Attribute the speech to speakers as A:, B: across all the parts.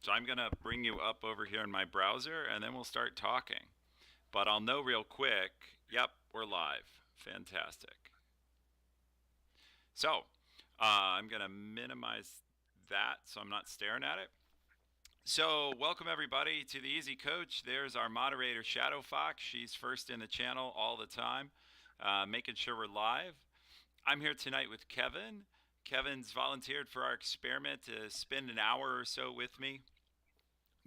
A: So I'm going to bring you up over here in my browser and then we'll start talking. But I'll know real quick. Yep, we're live. Fantastic. So I'm going to minimize that so I'm not staring at it. So, welcome everybody to the Easy Coach. There's our moderator, Shadow Fox. She's first in the channel all the time, making sure we're live. I'm here tonight with Kevin. Kevin's volunteered for our experiment to spend an hour or so with me,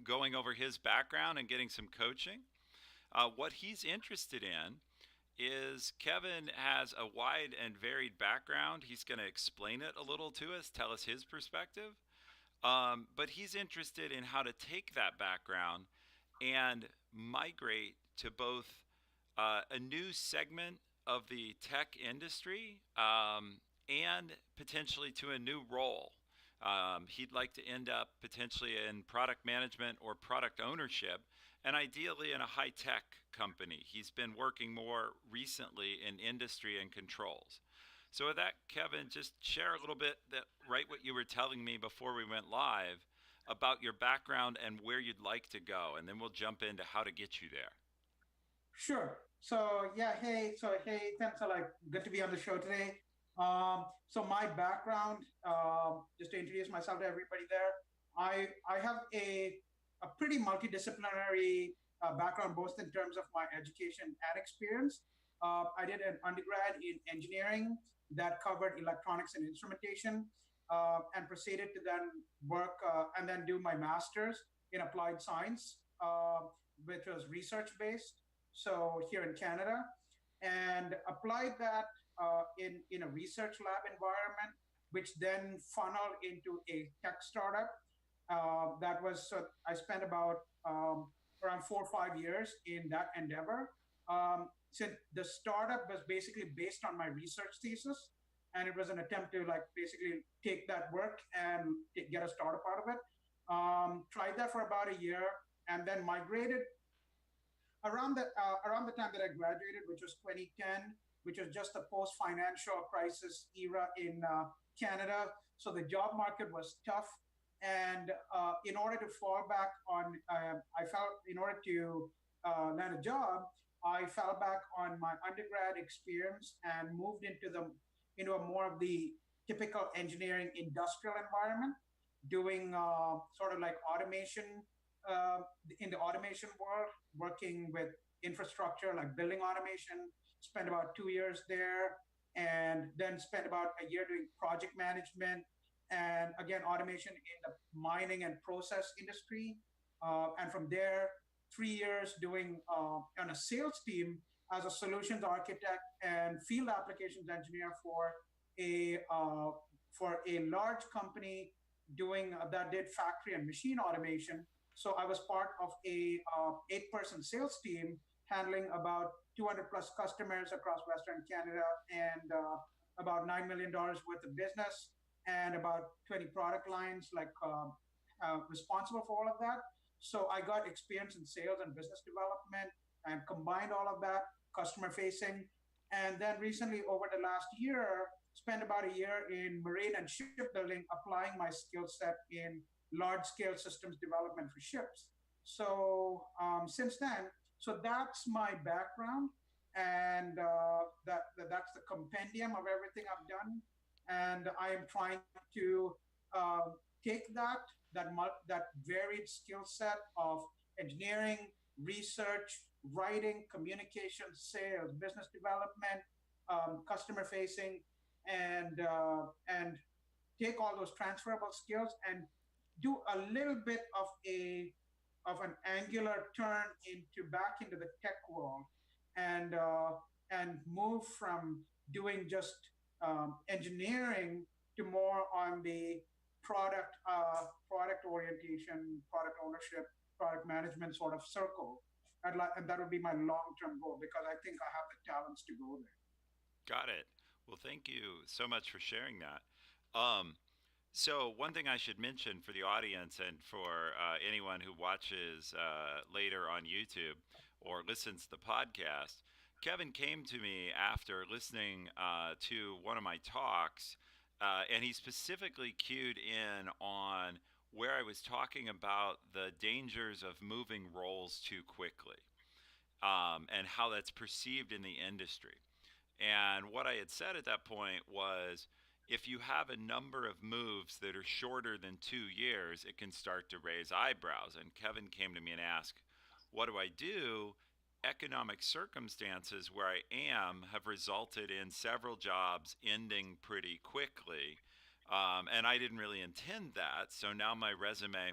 A: going over his background and getting some coaching. What he's interested in is Kevin has a wide and varied background. He's going to explain it a little to us, tell us his perspective. But he's interested in how to take that background and migrate to both a new segment of the tech industry and potentially to a new role. He'd like to end up potentially in product management or product ownership, and ideally in a high tech company. He's been working more recently in industry and controls. So, with that, Kevin, just share a little bit that right what you were telling me before we went live about your background and where you'd like to go, and then we'll jump into how to get you there.
B: Sure. So yeah, hey, Tim. So like, good to be on the show today. So my background, just to introduce myself to everybody there, I have a pretty multidisciplinary background, both in terms of my education and experience. I did an undergrad in engineering that covered electronics and instrumentation, and proceeded to then work and then do my master's in applied science, which was research based, so here in Canada, and applied that in a research lab environment, which then funneled into a tech startup. That was so I spent about around 4 or 5 years in that endeavor. So the startup was basically based on my research thesis, and it was an attempt to like basically take that work and get a startup out of it. Tried that for about a year, and then migrated around the time that I graduated, which was 2010, which was just the post financial crisis era in Canada. So the job market was tough, and in order to fall back on, I felt in order to land a job, I fell back on my undergrad experience and moved into a more of the typical engineering industrial environment, doing sort of like automation, uh, in the automation world, working with infrastructure like building automation. Spent about 2 years there, and then spent about a year doing project management and again automation in the mining and process industry. And from there, 3 years doing on a sales team as a solutions architect and field applications engineer for a large company doing that did factory and machine automation. So I was part of a 8-person sales team handling about 200 plus customers across Western Canada, and about $9 million worth of business and about 20 product lines, like responsible for all of that. So I got experience in sales and business development and combined all of that, customer facing. And then recently, over the last year, spent about a year in marine and shipbuilding, applying my skill set in large scale systems development for ships. So since then, so that's my background, and that's the compendium of everything I've done. And I am trying to take that varied skill set of engineering, research, writing, communication, sales, business development, customer facing, and take all those transferable skills and do a little bit of an angular turn into back into the tech world, and move from doing just engineering to more on the product orientation, product ownership, product management sort of circle. And that would be my long term goal, because I think I have the talents to go there.
A: Got it. Well, thank you so much for sharing that. Um, so, one thing I should mention for the audience and for anyone who watches later on YouTube or listens to the podcast, Kevin came to me after listening to one of my talks, and he specifically cued in on where I was talking about the dangers of moving roles too quickly, and how that's perceived in the industry. And what I had said at that point was, if you have a number of moves that are shorter than 2 years, it can start to raise eyebrows. And Kevin came to me and asked, what do I do? Economic circumstances where I am have resulted in several jobs ending pretty quickly. And I didn't really intend that. So now my resume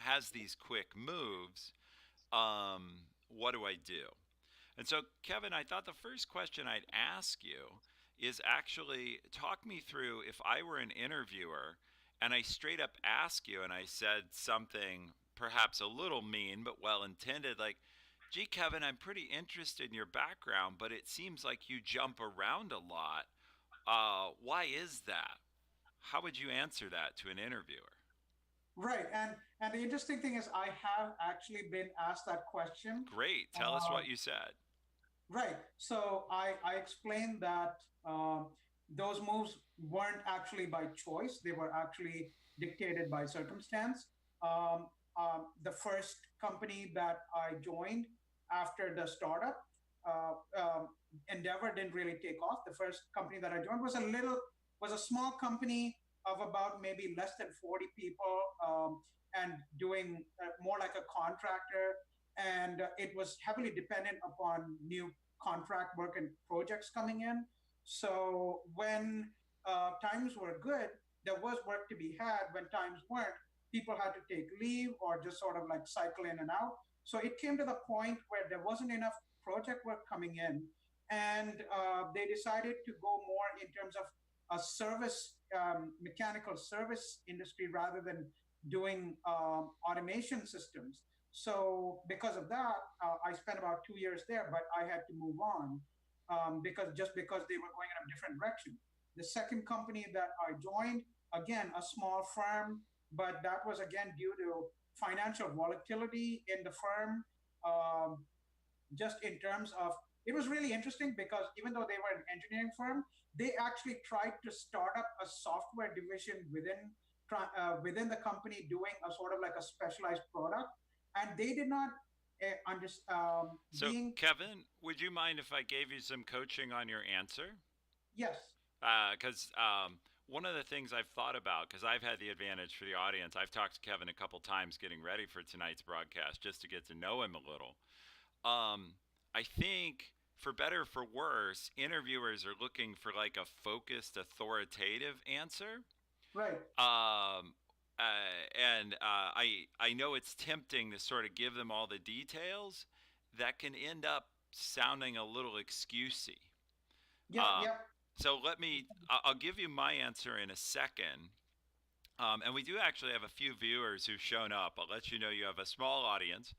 A: has these quick moves. What do I do? And so, Kevin, I thought the first question I'd ask you is actually talk me through if I were an interviewer and I straight up ask you and I said something perhaps a little mean but well intended, like, gee, Kevin, I'm pretty interested in your background, but it seems like you jump around a lot. Why is that? How would you answer that to an interviewer?
B: Right. And the interesting thing is, I have actually been asked that question.
A: Great. Tell us
B: Uh,
A: what you said.
B: Right. So I explained that those moves weren't actually by choice, they were actually dictated by circumstance. The first company that I joined after the startup endeavor didn't really take off. The first company that I joined was a small company of about maybe less than 40 people, and doing more like a contractor, and it was heavily dependent upon new contract work and projects coming in. So when times were good, there was work to be had. When times weren't, people had to take leave or just sort of like cycle in and out. So it came to the point where there wasn't enough project work coming in, and they decided to go more in terms of a service, mechanical service industry rather than doing automation systems. So because of that, I spent about 2 years there, but I had to move on, because they were going in a different direction. The second company that I joined, again, a small firm, but that was again due to financial volatility in the firm. Just in terms of, it was really interesting because even though they were an engineering firm, they actually tried to start up a software division within the company, doing a sort of like a specialized product, and they did not understand,
A: So,
B: being.
A: Kevin, would you mind if I gave you some coaching on your answer?
B: Yes.
A: Because one of the things I've thought about, because I've had the advantage for the audience, I've talked to Kevin a couple times getting ready for tonight's broadcast just to get to know him a little. Um, I think, for better or for worse, interviewers are looking for like a focused, authoritative answer.
B: Right.
A: And I know it's tempting to sort of give them all the details that can end up sounding a little excusey.
B: Yep.
A: Uh,
B: Yep.
A: so I'll give you my answer in a second. And we do actually have a few viewers who've shown up. I'll let you know you have a small audience.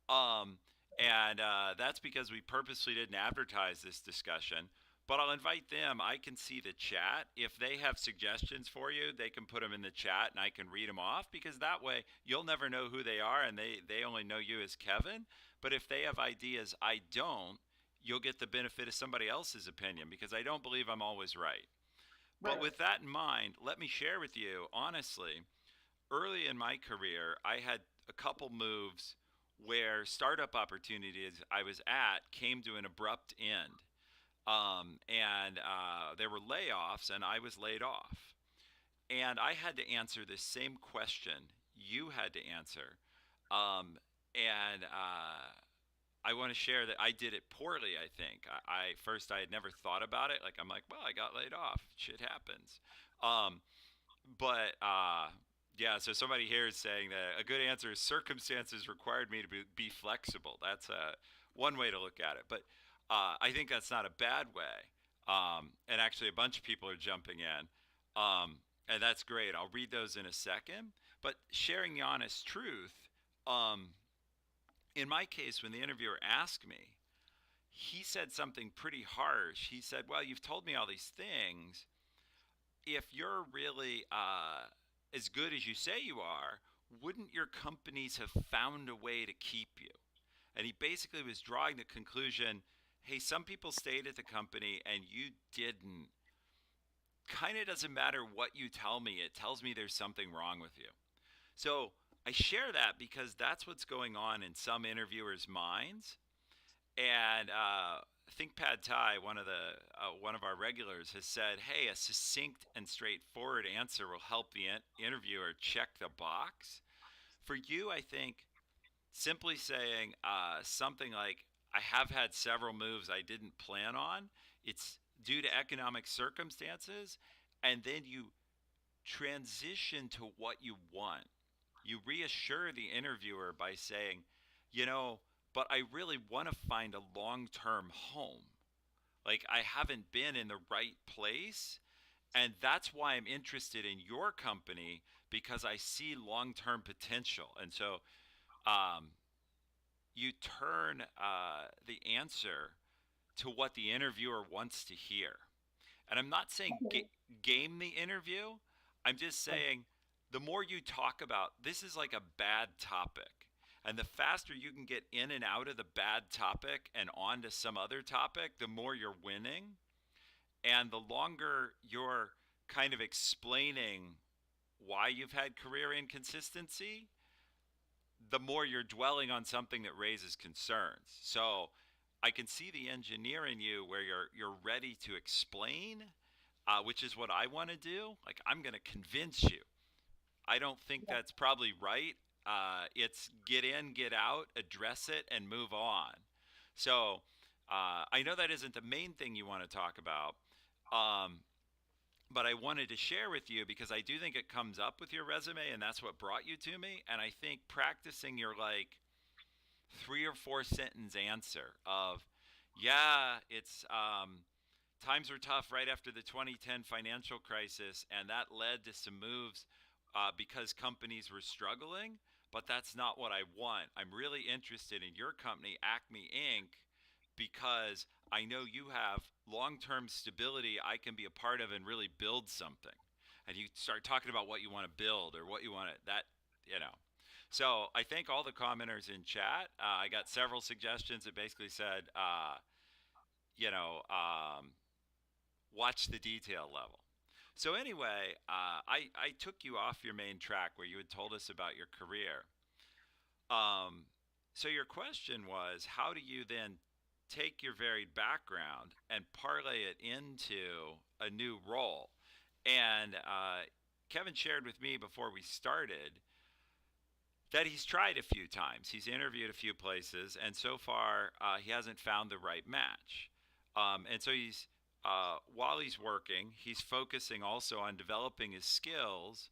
A: Um, and that's because we purposely didn't advertise this discussion. But I'll invite them. I can see the chat. If they have suggestions for you, they can put them in the chat and I can read them off, because that way you'll never know who they are and they only know you as Kevin. But if they have ideas I don't, you'll get the benefit of somebody else's opinion, because I don't believe I'm always right. But
B: Right.
A: with that in mind, let me share with you honestly, early in my career, I had a couple moves where startup opportunities I was at came to an abrupt end. And there were layoffs, and I was laid off. And I had to answer this same question you had to answer. Um, and I want to share that I did it poorly. I think first I had never thought about it. Like, I'm like, well, I got laid off. Shit happens. Um, but yeah, so somebody here is saying that a good answer is circumstances required me to be flexible. That's one way to look at it. But I think that's not a bad way. And actually, a bunch of people are jumping in. And that's great. I'll read those in a second. But sharing the honest truth, um, in my case, when the interviewer asked me, he said something pretty harsh. He said, well, you've told me all these things. If you're really as good as you say you are, wouldn't your companies have found a way to keep you? And he basically was drawing the conclusion, hey, some people stayed at the company and you didn't. Kind of doesn't matter what you tell me, it tells me there's something wrong with you. So I share that because that's what's going on in some interviewers' minds. And I think Pad Thai, one of our regulars, has said, "Hey, a succinct and straightforward answer will help the interviewer check the box." For you, I think simply saying something like, "I have had several moves I didn't plan on. It's due to economic circumstances," and then you transition to what you want. You reassure the interviewer by saying, you know, but I really want to find a long term home. Like, I haven't been in the right place. And that's why I'm interested in your company because I see long term potential. And so um, you turn the answer to what the interviewer wants to hear. And I'm not saying
B: Okay.
A: game the interview. I'm just
B: Right.
A: saying the more you talk about this is like a bad topic. And the faster you can get in and out of the bad topic and onto some other topic, the more you're winning. And the longer you're kind of explaining why you've had career inconsistency, the more you're dwelling on something that raises concerns. So I can see the engineer in you where you're ready to explain, which is what I want to do. Like, I'm going to convince you. I don't think
B: Yeah.
A: that's probably right. It's get in, get out, address it, and move on. So I know that isn't the main thing you want to talk about, um, but I wanted to share with you because I do think it comes up with your resume, and that's what brought you to me. And I think practicing your like 3 or 4 sentence answer of, yeah, it's times were tough right after the 2010 financial crisis, and that led to some moves because companies were struggling. But that's not what I want. I'm really interested in your company, Acme Inc., because I know you have long term stability I can be a part of and really build something. And you start talking about what you want to build or what you want to, that, you know. So I thank all the commenters in chat. I got several suggestions that basically said, you know, watch the detail level. So anyway, I took you off your main track where you had told us about your career. Um, so your question was, how do you then take your varied background and parlay it into a new role? And Kevin shared with me before we started that he's tried a few times. He's interviewed a few places, and so far he hasn't found the right match. And so while he's working, he's focusing also on developing his skills,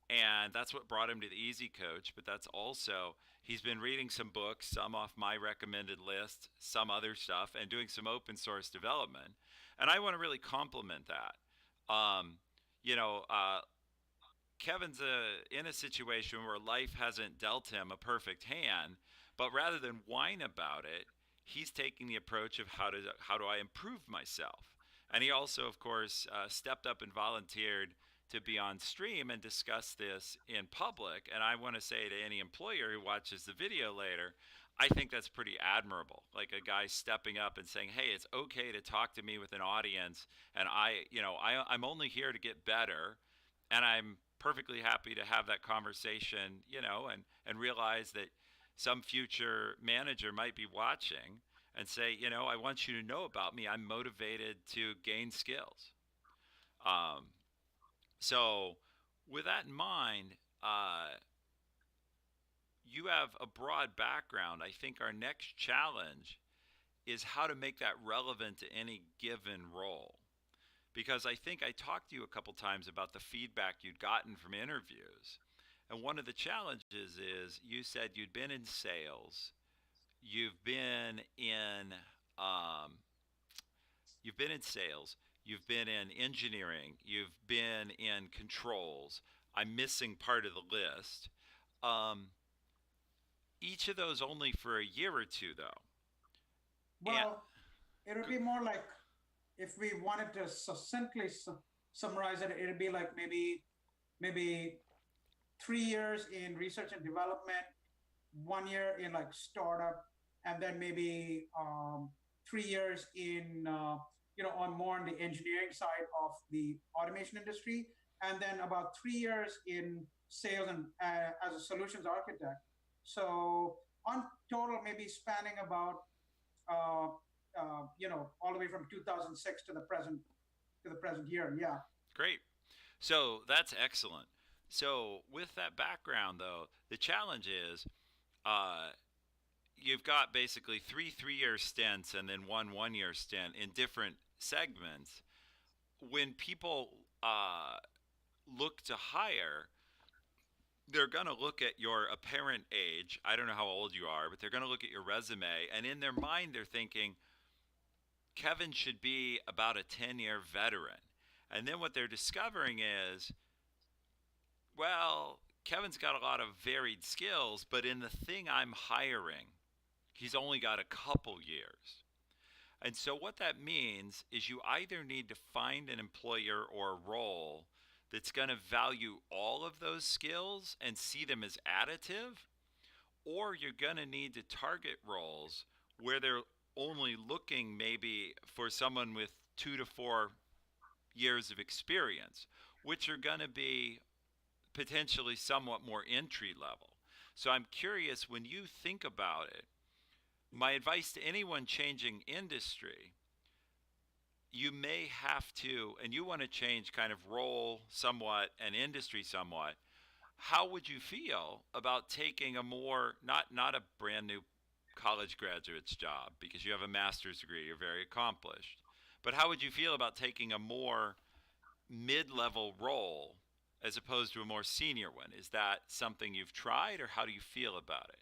A: and that's what brought him to the Easy Coach. But that's also he's been reading some books, some off my recommended list, some other stuff, and doing some open source development. And I want to really compliment that. You know, Kevin's in a situation where life hasn't dealt him a perfect hand, but rather than whine about it, he's taking the approach of how do I improve myself. And he also, of course, stepped up and volunteered to be on stream and discuss this in public. And I want to say to any employer who watches the video later, I think that's pretty admirable. Like a guy stepping up and saying, "Hey, it's okay to talk to me with an audience, and I'm only here to get better, and I'm perfectly happy to have that conversation, and realize that some future manager might be watching and say, I want you to know about me. I'm motivated to gain skills." Um, so, with that in mind, you have a broad background. I think our next challenge is how to make that relevant to any given role. Because I think I talked to you a couple times about the feedback you'd gotten from interviews. And one of the challenges is you said you'd been in sales, you've been in um, you've been in sales, you've been in engineering, you've been in controls. I'm missing part of the list. Um, each of those only for a year or two, though. And
B: Well, it would be more like if we wanted to succinctly summarize it, it'd be like maybe 3 years in research and development, 1 year in like startup, and then maybe 3 years in on more on the engineering side of the automation industry, and then about 3 years in sales and as a solutions architect. So on total, maybe spanning about uh, all the way from 2006 to the present year. Yeah.
A: Great. So that's excellent. So with that background, though, the challenge is uh, you've got basically three 3 year stints and then one year stint in different segments. When people look to hire, they're going to look at your apparent age. I don't know how old you are, but they're going to look at your resume, and in their mind, they're thinking Kevin should be about a 10-year veteran. And then what they're discovering is, well, Kevin's got a lot of varied skills, but in the thing I'm hiring, he's only got a couple years. And so, what that means is you either need to find an employer or a role that's going to value all of those skills and see them as additive, or you're going to need to target roles where they're only looking maybe for someone with 2 to 4 years of experience, which are going to be potentially somewhat more entry level. So I'm curious, when you think about it, my advice to anyone changing industry, you may have to, and you want to change kind of role somewhat and industry somewhat. How would you feel about taking a more, not a brand new college graduate's job because you have a master's degree, you're very accomplished, but how would you feel about taking a more mid-level role as opposed to a more senior one? Is that something you've tried, or how do you feel about it?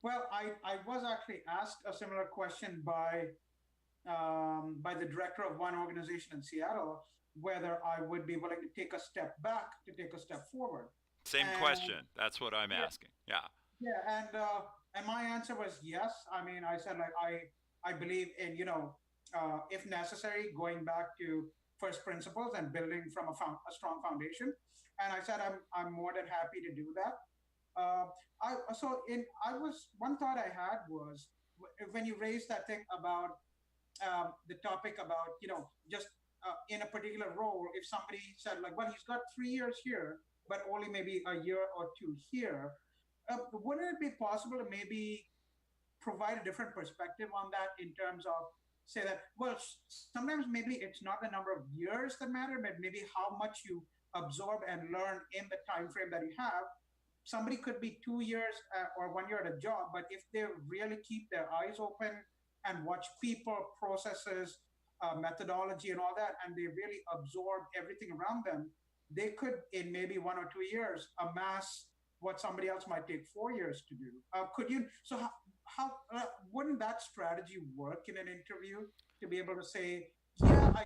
B: Well, I was actually asked a similar question by the director of one organization in Seattle whether I would be willing to take a step back to take a step forward.
A: Same
B: And
A: question. That's what I'm
B: yeah,
A: asking. Yeah.
B: yeah, and my answer was yes. I mean, I said like I believe in if necessary going back to first principles and building from a strong foundation. And I said I'm more than happy to do that. I was one thought I had was when you raised that thing about the topic about just in a particular role, if somebody said like, well, he's got 3 years here but only maybe a year or two here, wouldn't it be possible to maybe provide a different perspective on that in terms of say that well sometimes maybe it's not the number of years that matter but maybe how much you absorb and learn in the time frame that you have. Somebody could be 2 years or 1 year at a job, but if they really keep their eyes open and watch people, processes, methodology, and all that, and they really absorb everything around them, they could, in maybe 1 or 2 years, amass what somebody else might take 4 years to do. Could you? So, how wouldn't that strategy work in an interview to be able to say, yeah, I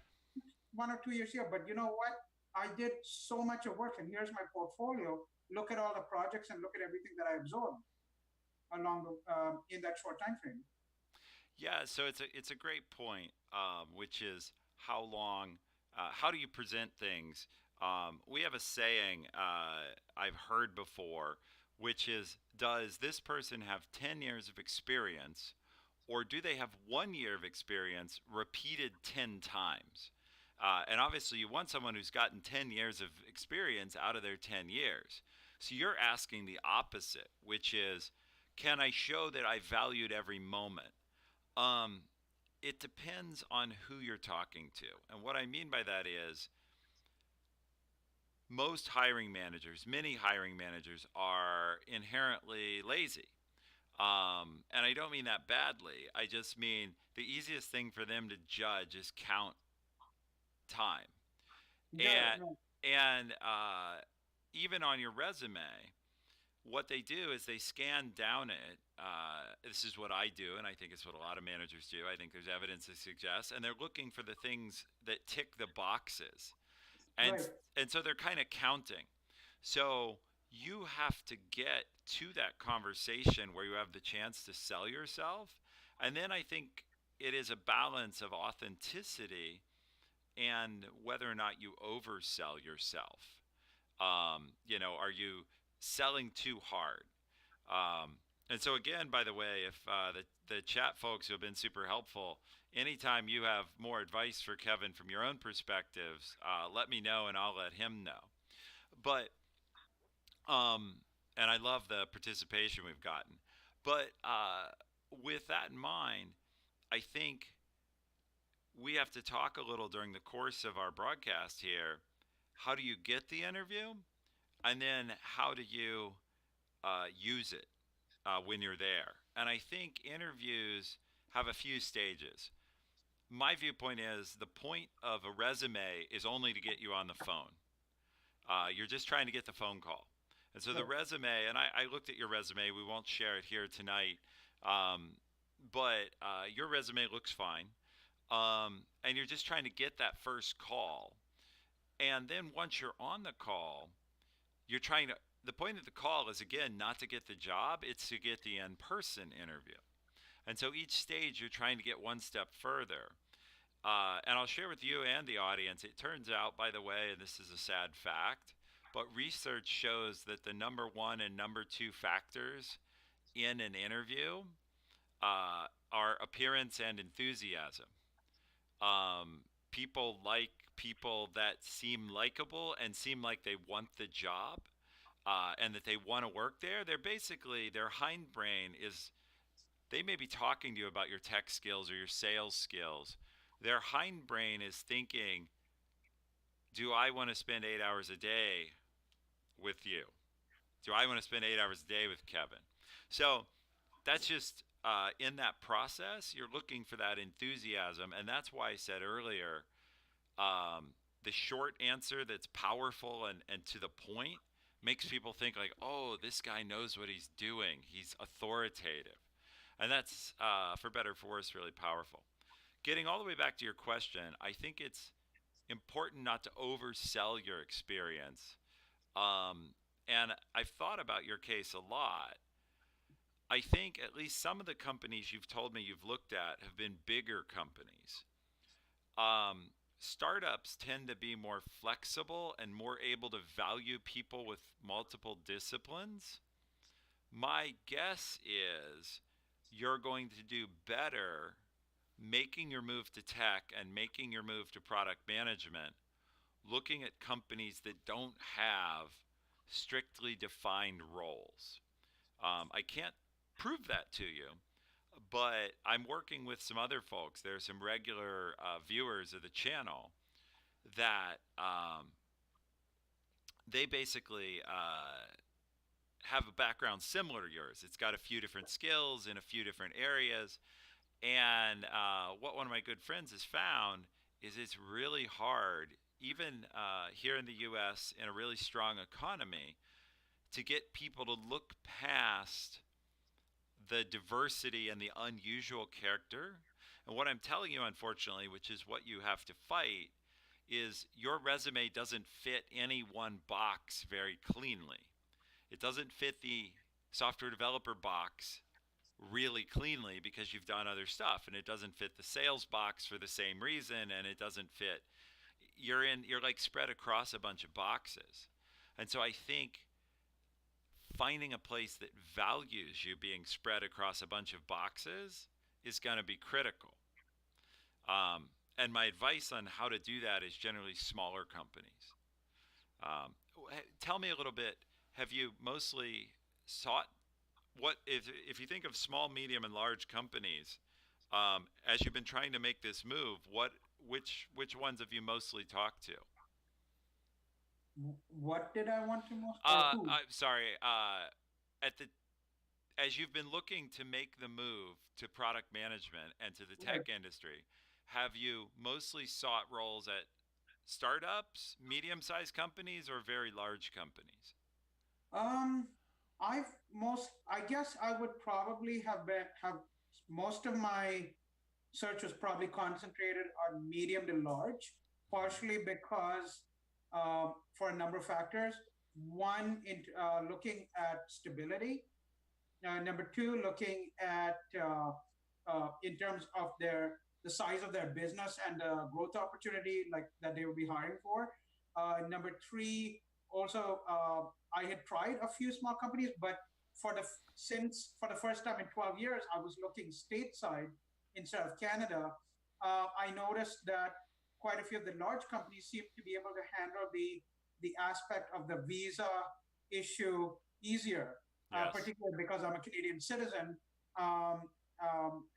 B: 1 or 2 years here, but you know what? I did so much of work, and here's my portfolio. Look at all the projects and look at everything that I absorbed along in that short time frame.
A: Yeah, so it's a great point, which is how long, how do you present things? We have a saying I've heard before, which is, does this person have 10 years of experience, or do they have 1 year of experience repeated 10 times? And obviously, you want someone who's gotten 10 years of experience out of their 10 years. So you're asking the opposite, which is, can I show that I valued every moment? Um, it depends on who you're talking to. And what I mean by that is most hiring managers, many hiring managers, are inherently lazy. And I don't mean that badly. I just mean the easiest thing for them to judge is count time.
B: Got it.
A: And,
B: No.
A: and even on your resume, what they do is they scan down it. This is what I do, and I think it's what a lot of managers do. I think there's evidence to suggest, and they're looking for the things that tick the boxes, and
B: Right.
A: and so they're kind of counting. So you have to get to that conversation where you have the chance to sell yourself, and then I think it is a balance of authenticity and whether or not you oversell yourself. Are you selling too hard? Um, and so again, by the way, if the chat folks who have been super helpful, anytime you have more advice for Kevin from your own perspectives, let me know and I'll let him know. But Um, and I love the participation we've gotten. But with that in mind, I think we have to talk a little during the course of our broadcast here. How do you get the interview? And then how do you use it when you're there? And I think interviews have a few stages. My viewpoint is the point of a resume is only to get you on the phone. You're just trying to get the phone call. And so the
B: Right.
A: resume, and I looked at your resume, we won't share it here tonight, um, but your resume looks fine. And you're just trying to get that first call. And then once you're on the call, you're trying to, the point of the call is again not to get the job, it's to get the in person interview. And so each stage you're trying to get one step further. And I'll share with you and the audience. It turns out, by the way, and this is a sad fact, but research shows that the number one and number two factors in an interview are appearance and enthusiasm. People like people that seem likable and seem like they want the job and that they want to work there. They're basically, their hindbrain is, they may be talking to you about your tech skills or your sales skills. Their hindbrain is thinking, do I want to spend 8 hours a day with you? Do I want to spend 8 hours a day with Kevin? So that's just in that process, you're looking for that enthusiasm. And that's why I said earlier the short answer that's powerful and to the point makes people think, like, oh, this guy knows what he's doing. He's authoritative. And that's, for better or for worse, really powerful. Getting all the way back to your question, I think it's important not to oversell your experience. And I've thought about your case a lot. I think at least some of the companies you've told me you've looked at have been bigger companies. Um, Startups tend to be more flexible and more able to value people with multiple disciplines. My guess is you're going to do better making your move to tech and making your move to product management, looking at companies that don't have strictly defined roles. I can't prove that to you, but I'm working with some other folks. There's some regular viewers of the channel that they basically have a background similar to yours. It's got a few different skills in a few different areas. And what one of my good friends has found is it's really hard, even here in the US, in a really strong economy, to get people to look past the diversity and the unusual character. And what I'm telling you, unfortunately, which is what you have to fight, is your resume doesn't fit any one box very cleanly. It doesn't fit the software developer box really cleanly because you've done other stuff, and it doesn't fit the sales box for the same reason, and it doesn't fit, you're like spread across a bunch of boxes. And so I think finding a place that values you being spread across a bunch of boxes is going to be critical. And my advice on how to do that is generally smaller companies. Tell me a little bit. Have you mostly sought, what if you think of small, medium, and large companies, as you've been trying to make this move? What which ones have you mostly talked to?
B: What did I want to most or who?
A: I'm sorry. At the As you've been looking to make the move to product management and to the
B: Right.
A: tech industry, have you mostly sought roles at startups, medium-sized companies, or very large companies?
B: Um, I guess I would probably have most of my search was probably concentrated on medium to large, partially because for a number of factors. One, looking at stability. Number two, looking at in terms of the size of their business and the growth opportunity like that they will be hiring for. Number three, also I had tried a few small companies, but since for the first time in 12 years I was looking stateside instead of Canada. I noticed that quite a few of the large companies seem to be able to handle the aspect of the visa issue easier,
A: Yes.
B: particularly because I'm a Canadian citizen. Um,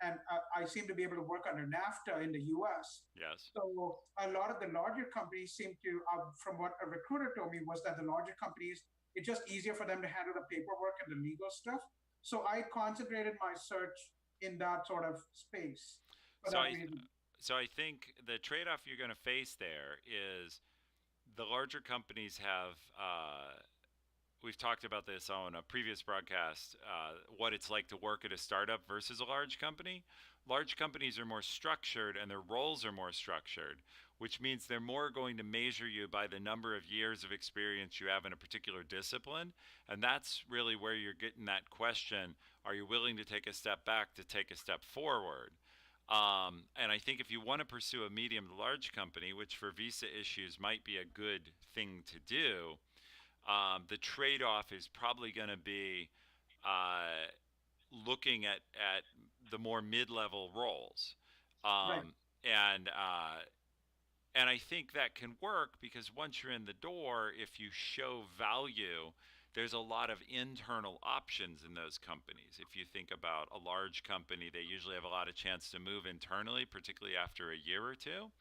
B: and I seem to be able to work under NAFTA in the US.
A: Yes.
B: So a lot of the larger companies seem to, from what a recruiter told me, was that the larger companies, it's just easier for them to handle the paperwork and the legal stuff. So I concentrated my search in that sort of space for
A: So
B: that
A: I
B: reason.
A: so I think the trade-off you're going to face there is the larger companies have we've talked about this on a previous broadcast, what it's like to work at a startup versus a large company. Large companies are more structured and their roles are more structured, which means they're more going to measure you by the number of years of experience you have in a particular discipline. And that's really where you're getting that question, are you willing to take a step back to take a step forward? And I think if you want to pursue a medium to large company, which for visa issues might be a good thing to do, the trade-off is probably going to be uh, looking at the more mid-level roles,
B: Right,
A: um, and uh, and I think that can work because once you're in the door, if you show value, there's a lot of internal options in those companies. If you think about a large company, they usually have a lot of chance to move internally, particularly after a year or two.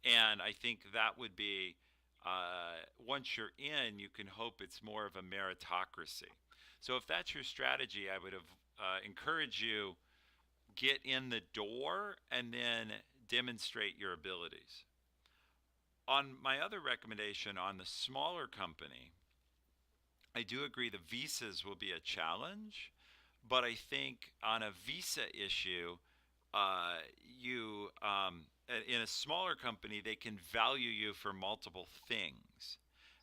A: And I think that would be once you're in, you can hope it's more of a meritocracy. So if that's your strategy, I would have encourage you get in the door and then demonstrate your abilities. On my other recommendation on the smaller company, I do agree the visas will be a challenge, but I think on a visa issue, you in a smaller company they can value you for multiple things,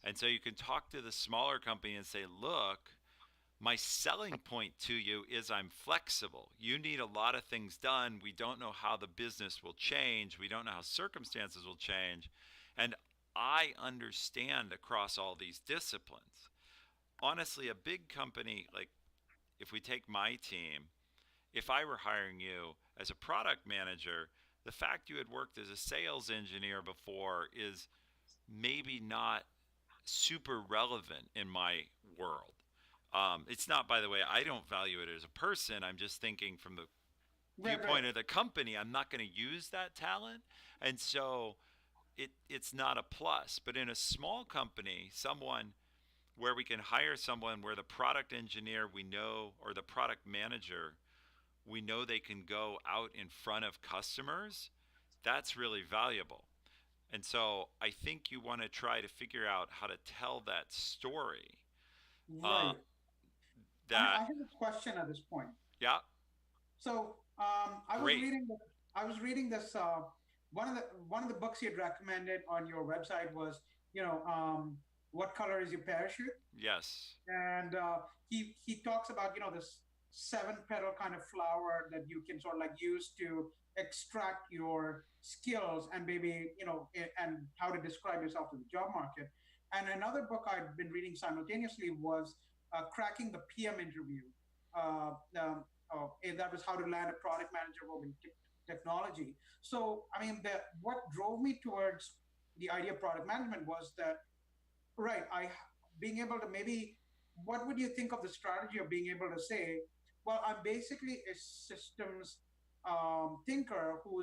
A: and so you can talk to the smaller company and say, "Look, my selling point to you is I'm flexible. You need a lot of things done. We don't know how the business will change. We don't know how circumstances will change, and I understand across all these disciplines." Honestly, a big company like if we take my team, if I were hiring you as a product manager, the fact you had worked as a sales engineer before is maybe not super relevant in my world. It's not, by the way, I don't value it as a person. I'm just thinking from the
B: right, right,
A: viewpoint of the company, I'm not going to use that talent. And so it's not a plus. But in a small company, someone where we can hire someone where the product engineer we know or the product manager we know they can go out in front of customers, that's really valuable. And so I think you want to try to figure out how to tell that story. Uh,
B: right. I
A: that,
B: have a question at this point.
A: yeah,
B: So
A: great.
B: I was reading this. One of the books you had recommended on your website was, you know, what color is your parachute?
A: Yes,
B: And he talks about this seven petal kind of flower that you can sort of like use to extract your skills and maybe and how to describe yourself to the job market. And another book I'd been reading simultaneously was cracking the PM interview. And that was how to land a product manager role in technology. So I mean, what drove me towards the idea of product management was that, right, I being able to maybe, what would you think of the strategy of being able to say, well, I'm basically a systems thinker who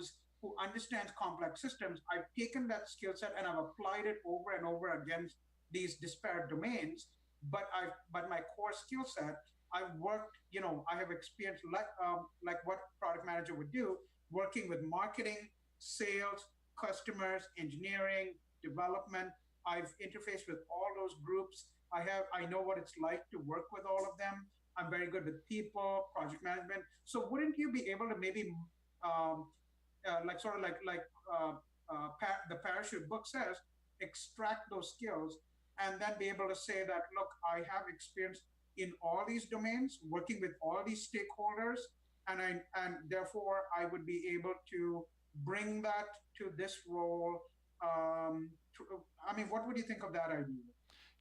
B: understands complex systems. I've taken that skill set and I've applied it over and over against these disparate domains. But my core skill set, I've worked, I have experience like what product manager would do, working with marketing, sales, customers, engineering, development. I've interfaced with all those groups. I know what it's like to work with all of them. I'm very good with people, project management. So wouldn't you be able to maybe um, like sort of uh, the parachute book says, extract those skills and then be able to say that, look, I have experience in all these domains, working with all these stakeholders, and therefore I would be able to bring that to this role. To, I mean, what would you think of that idea?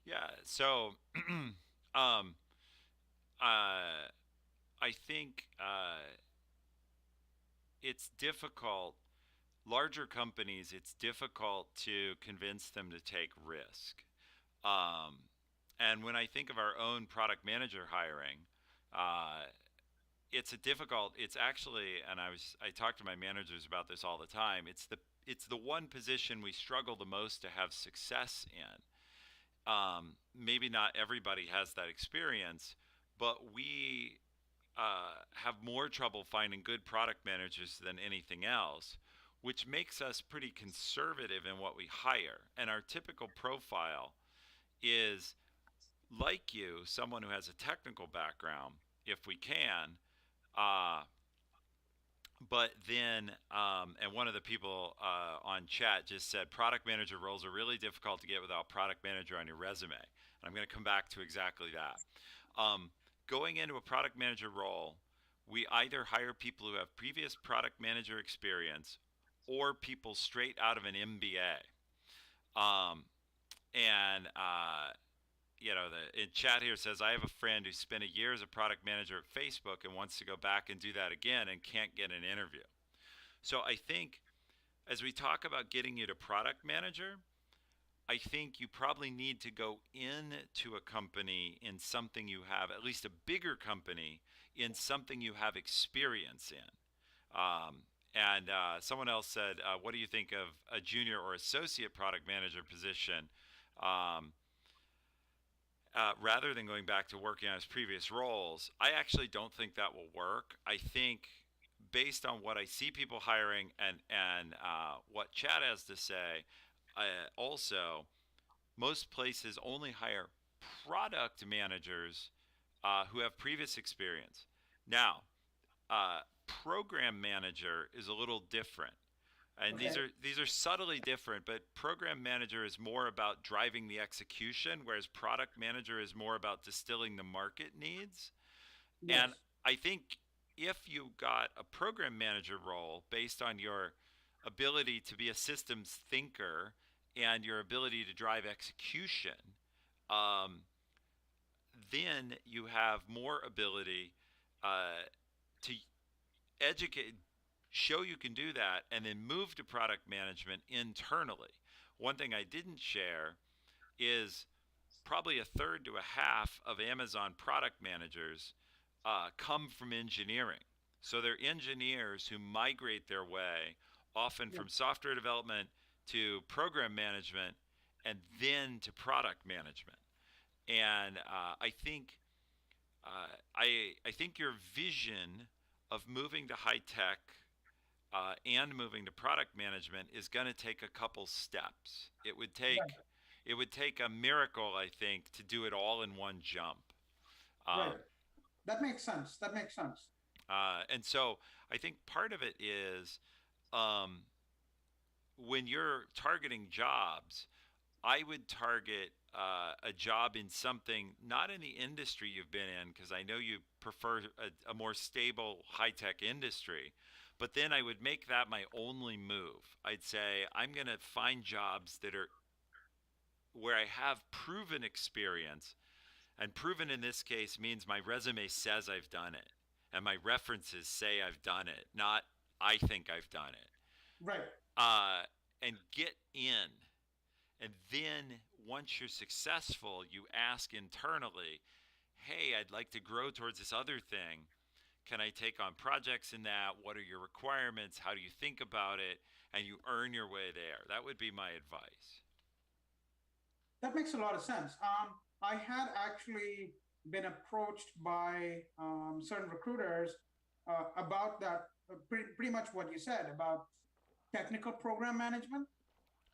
A: yeah. So, um, uh, I think it's difficult. Larger companies, it's difficult to convince them to take risk. Um, And when I think of our own product manager hiring, uh, it's a difficult. It's actually, and I talk to my managers about this all the time. It's the one position we struggle the most to have success in. Maybe not everybody has that experience, but we have more trouble finding good product managers than anything else, which makes us pretty conservative in what we hire. And our typical profile is like you, someone who has a technical background, if we can. Uh, but then, and one of the people on chat just said product manager roles are really difficult to get without product manager on your resume. And I'm going to come back to exactly that. Um, Going into a product manager role, we either hire people who have previous product manager experience or people straight out of an MBA. And the in chat here says I have a friend who spent a year as a product manager at Facebook and wants to go back and do that again and can't get an interview. So I think as we talk about getting you to product manager, I think you probably need to go into a company in something you have, at least a bigger company, in something you have experience in. And someone else said, what do you think of a junior or associate product manager position? Um, Rather than going back to working on his previous roles, I actually don't think that will work. I think based on what I see people hiring and what Chad has to say, also most places only hire product managers who have previous experience. Now, program manager is a little different. And these
B: Okay.
A: are these are subtly different, but program manager is more about driving the execution, whereas product manager is more about distilling the market needs. And
B: Yes.
A: I think if you got a program manager role based on your ability to be a systems thinker and your ability to drive execution, um, then you have more ability to educate, show you can do that, and then move to product management internally. One thing I didn't share is probably a third to a half of Amazon product managers come from engineering. So they're engineers who migrate their way often
B: Yeah.
A: from software development to program management and then to product management. And I think your vision of moving to high tech and moving to product management is going to take a couple steps.
B: Right.
A: It would take a miracle, I think, to do it all in one jump.
B: Right.
A: Um,
B: That makes sense. That makes sense.
A: and so I think part of it is um, when you're targeting jobs, I would target a job in something not in the industry you've been in, because I know you prefer a more stable high tech industry. But then I would make that my only move. I'd say I'm going to find jobs that are where I have proven experience. And proven in this case means my resume says I've done it. And my references say I've done it, not I think I've done it.
B: Right.
A: Uh, and get in. And then once you're successful, you ask internally, hey, I'd like to grow towards this other thing. Can I take on projects in that? What are your requirements? How do you think about it? And you earn your way there. That would be my advice.
B: That makes a lot of sense. I had actually been approached by certain recruiters about that, pretty much what you said about technical program management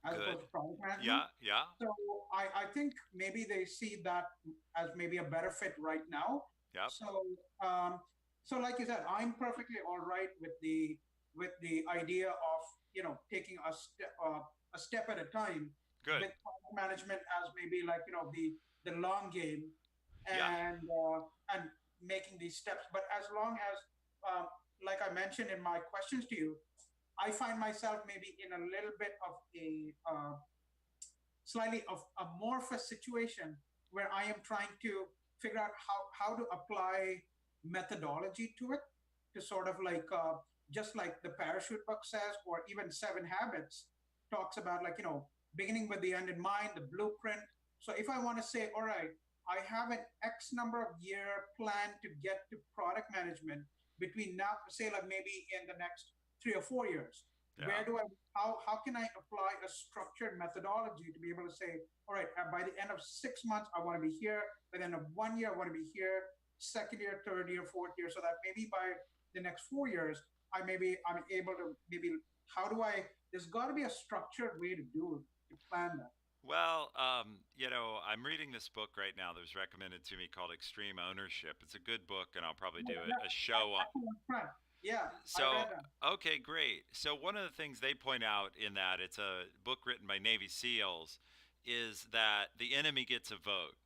B: as
A: Good.
B: opposed to product management.
A: Yeah, yeah,
B: So I think maybe they see that as maybe a better fit right now.
A: yep.
B: So um, so like you said, I'm perfectly all right with the idea of taking a step at a time
A: Good.
B: with product management as maybe like the long game
A: Yeah,
B: and making these steps. But as long as like I mentioned in my questions to you, I find myself maybe in a little bit of a slightly of amorphous situation where I am trying to figure out how to apply methodology to it to sort of like just like the parachute book says, or even Seven Habits talks about, like beginning with the end in mind, the blueprint. So if I want to say, all right, I have an X number of year plan to get to product management between now, say like maybe in the next 3 or 4 years.
A: Yeah.
B: Where do I how can I apply a structured methodology to be able to say, all right, by the end of 6 months, I want to be here. By the end of one year, I want to be here. Second year, third year, fourth year, so that maybe by the next 4 years, I'm able to maybe how do I? There's got to be a structured way to do it, to plan that.
A: Well, I'm reading this book right now that was recommended to me called Extreme Ownership. It's a good book, and I'll probably
B: Yeah,
A: do
B: yeah,
A: a show on.
B: excellent friend. Yeah, I
A: So,
B: read that.
A: okay, great. So, one of the things they point out in that it's a book written by Navy SEALs is that the enemy gets a vote.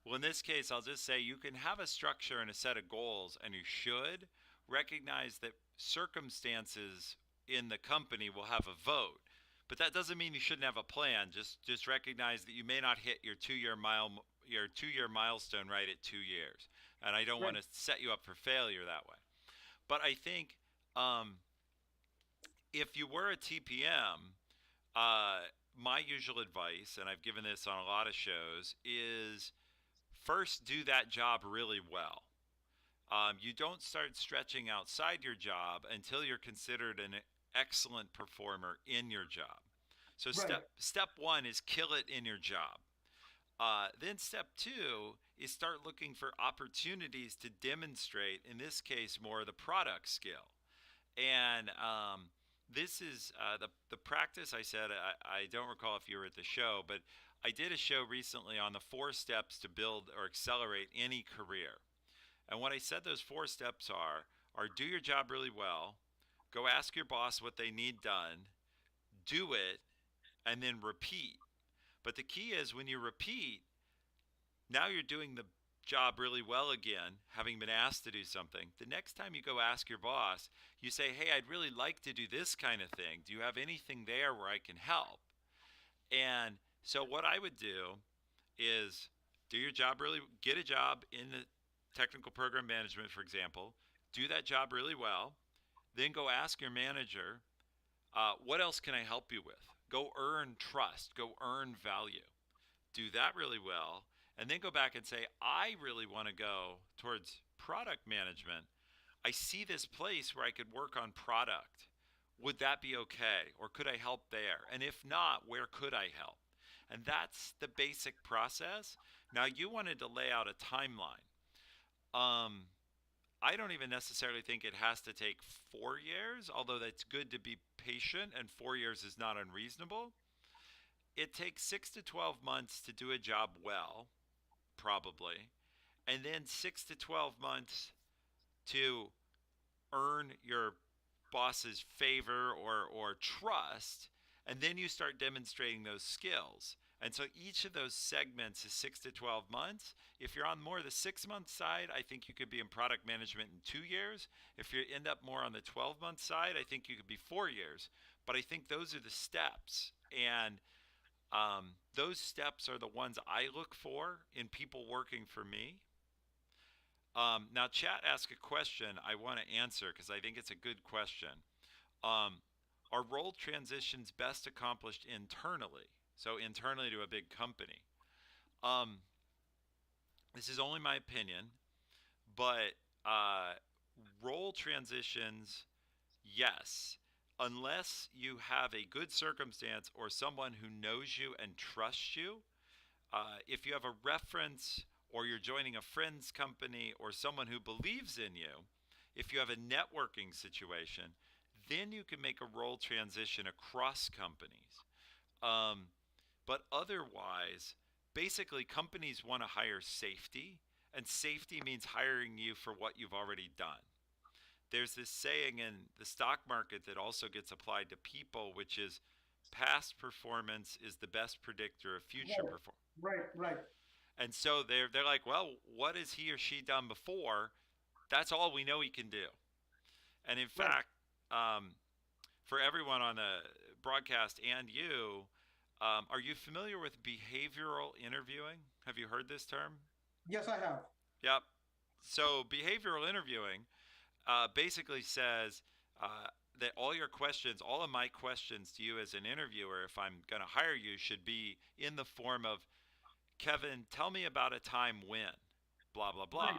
A: Well, in this case, I'll just say you can have a structure and a set of goals, and you should recognize that circumstances in the company will have a vote. But that doesn't mean you shouldn't have a plan. Just recognize that you may not hit your 2 year milestone right at 2 years, and I don't
B: Right,
A: want to set you up for failure that way. But I think um, if you were a TPM, my usual advice, and I've given this on a lot of shows, is first do that job really well. You don't start stretching outside your job until you're considered an excellent performer in your job. So
B: right,
A: step one is kill it in your job. Then step two is start looking for opportunities to demonstrate, in this case, more of the product skill. And this is the practice. I said I don't recall if you were at the show, but I did a show recently on the 4 steps to build or accelerate any career. And what I said those 4 steps are do your job really well, go ask your boss what they need done, do it, and then repeat. But the key is when you repeat, now you're doing the job really well again, having been asked to do something. The next time you go ask your boss, you say, "Hey, I'd really like to do this kind of thing. Do you have anything there where I can help?" And so what I would do is do your job really, get a job in the technical program management, for example, do that job really well, then go ask your manager, what else can I help you with? Go earn trust, go earn value, do that really well, and then go back and say, I really want to go towards product management. I see this place where I could work on product. Would that be okay? Or could I help there? And if not, where could I help? And that's the basic process. Now, you wanted to lay out a timeline. Um, I don't even necessarily think it has to take 4 years, although that's good to be patient, and 4 years is not unreasonable. It takes 6 to 12 months to do a job well, probably, and then 6 to 12 months to earn your boss's favor or trust, and then you start demonstrating those skills. And so each of those segments is 6 to 12 months. If you're on more the 6 month side, I think you could be in product management in 2 years. If you end up more on the 12-month side, I think you could be 4 years. But I think those are the steps. And those steps are the ones I look for in people working for me. Now, chat asked a question I want to answer because I think it's a good question. Um, are role transitions best accomplished internally? So, internally to a big company. Um, this is only my opinion, but uh, role transitions, yes, unless you have a good circumstance or someone who knows you and trusts you. If you have a reference or you're joining a friend's company or someone who believes in you, if you have a networking situation, then you can make a role transition across companies. Um, but otherwise, basically, companies want to hire safety, and safety means hiring you for what you've already done. There's this saying in the stock market that also gets applied to people, which is past performance is the best predictor of future
B: right,
A: performance.
B: right.
A: And so they're like, well, what has he or she done before? That's all we know he can do. And in
B: Right.
A: fact, um, for everyone on the broadcast and you, are you familiar with behavioral interviewing? Have you heard this term?
B: Yes, I have.
A: Yep. So behavioral interviewing basically says uh, that all your questions, all of my questions to you as an interviewer, if I'm going to hire you, should be in the form of Kevin, tell me about a time when, blah, blah,
B: Right,
A: blah.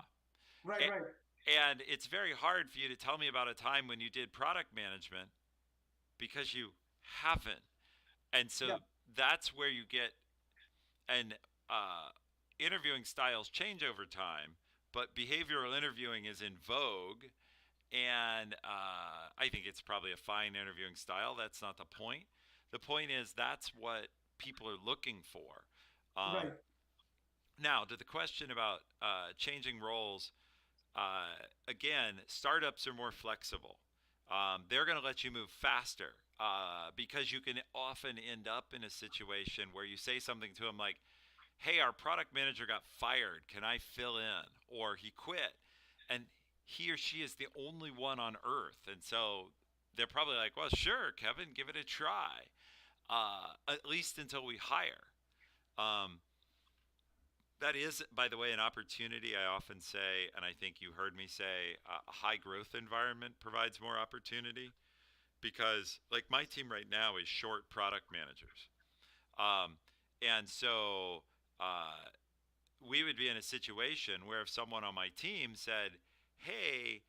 B: right,
A: A-
B: right.
A: And it's very hard for you to tell me about a time when you did product management because you haven't. And
B: Yeah,
A: so that's where you get, and uh, interviewing styles change over time, but behavioral interviewing is in vogue. And I think it's probably a fine interviewing style. That's not the point. The point is that's what people are looking for. Um,
B: right,
A: Now, to the question about changing roles, again, startups are more flexible. They're going to let you move faster because you can often end up in a situation where you say something to them like, hey, our product manager got fired. Can I fill in? Or he quit. And he or she is the only one on earth. And so they're probably like, well, sure, Kevin, give it a try, at least until we hire. Um, that is, by the way, an opportunity. I often say, and I think you heard me say, a high growth environment provides more opportunity because, like, my team right now is short product managers. Um, and so uh, we would be in a situation where if someone on my team said, hey,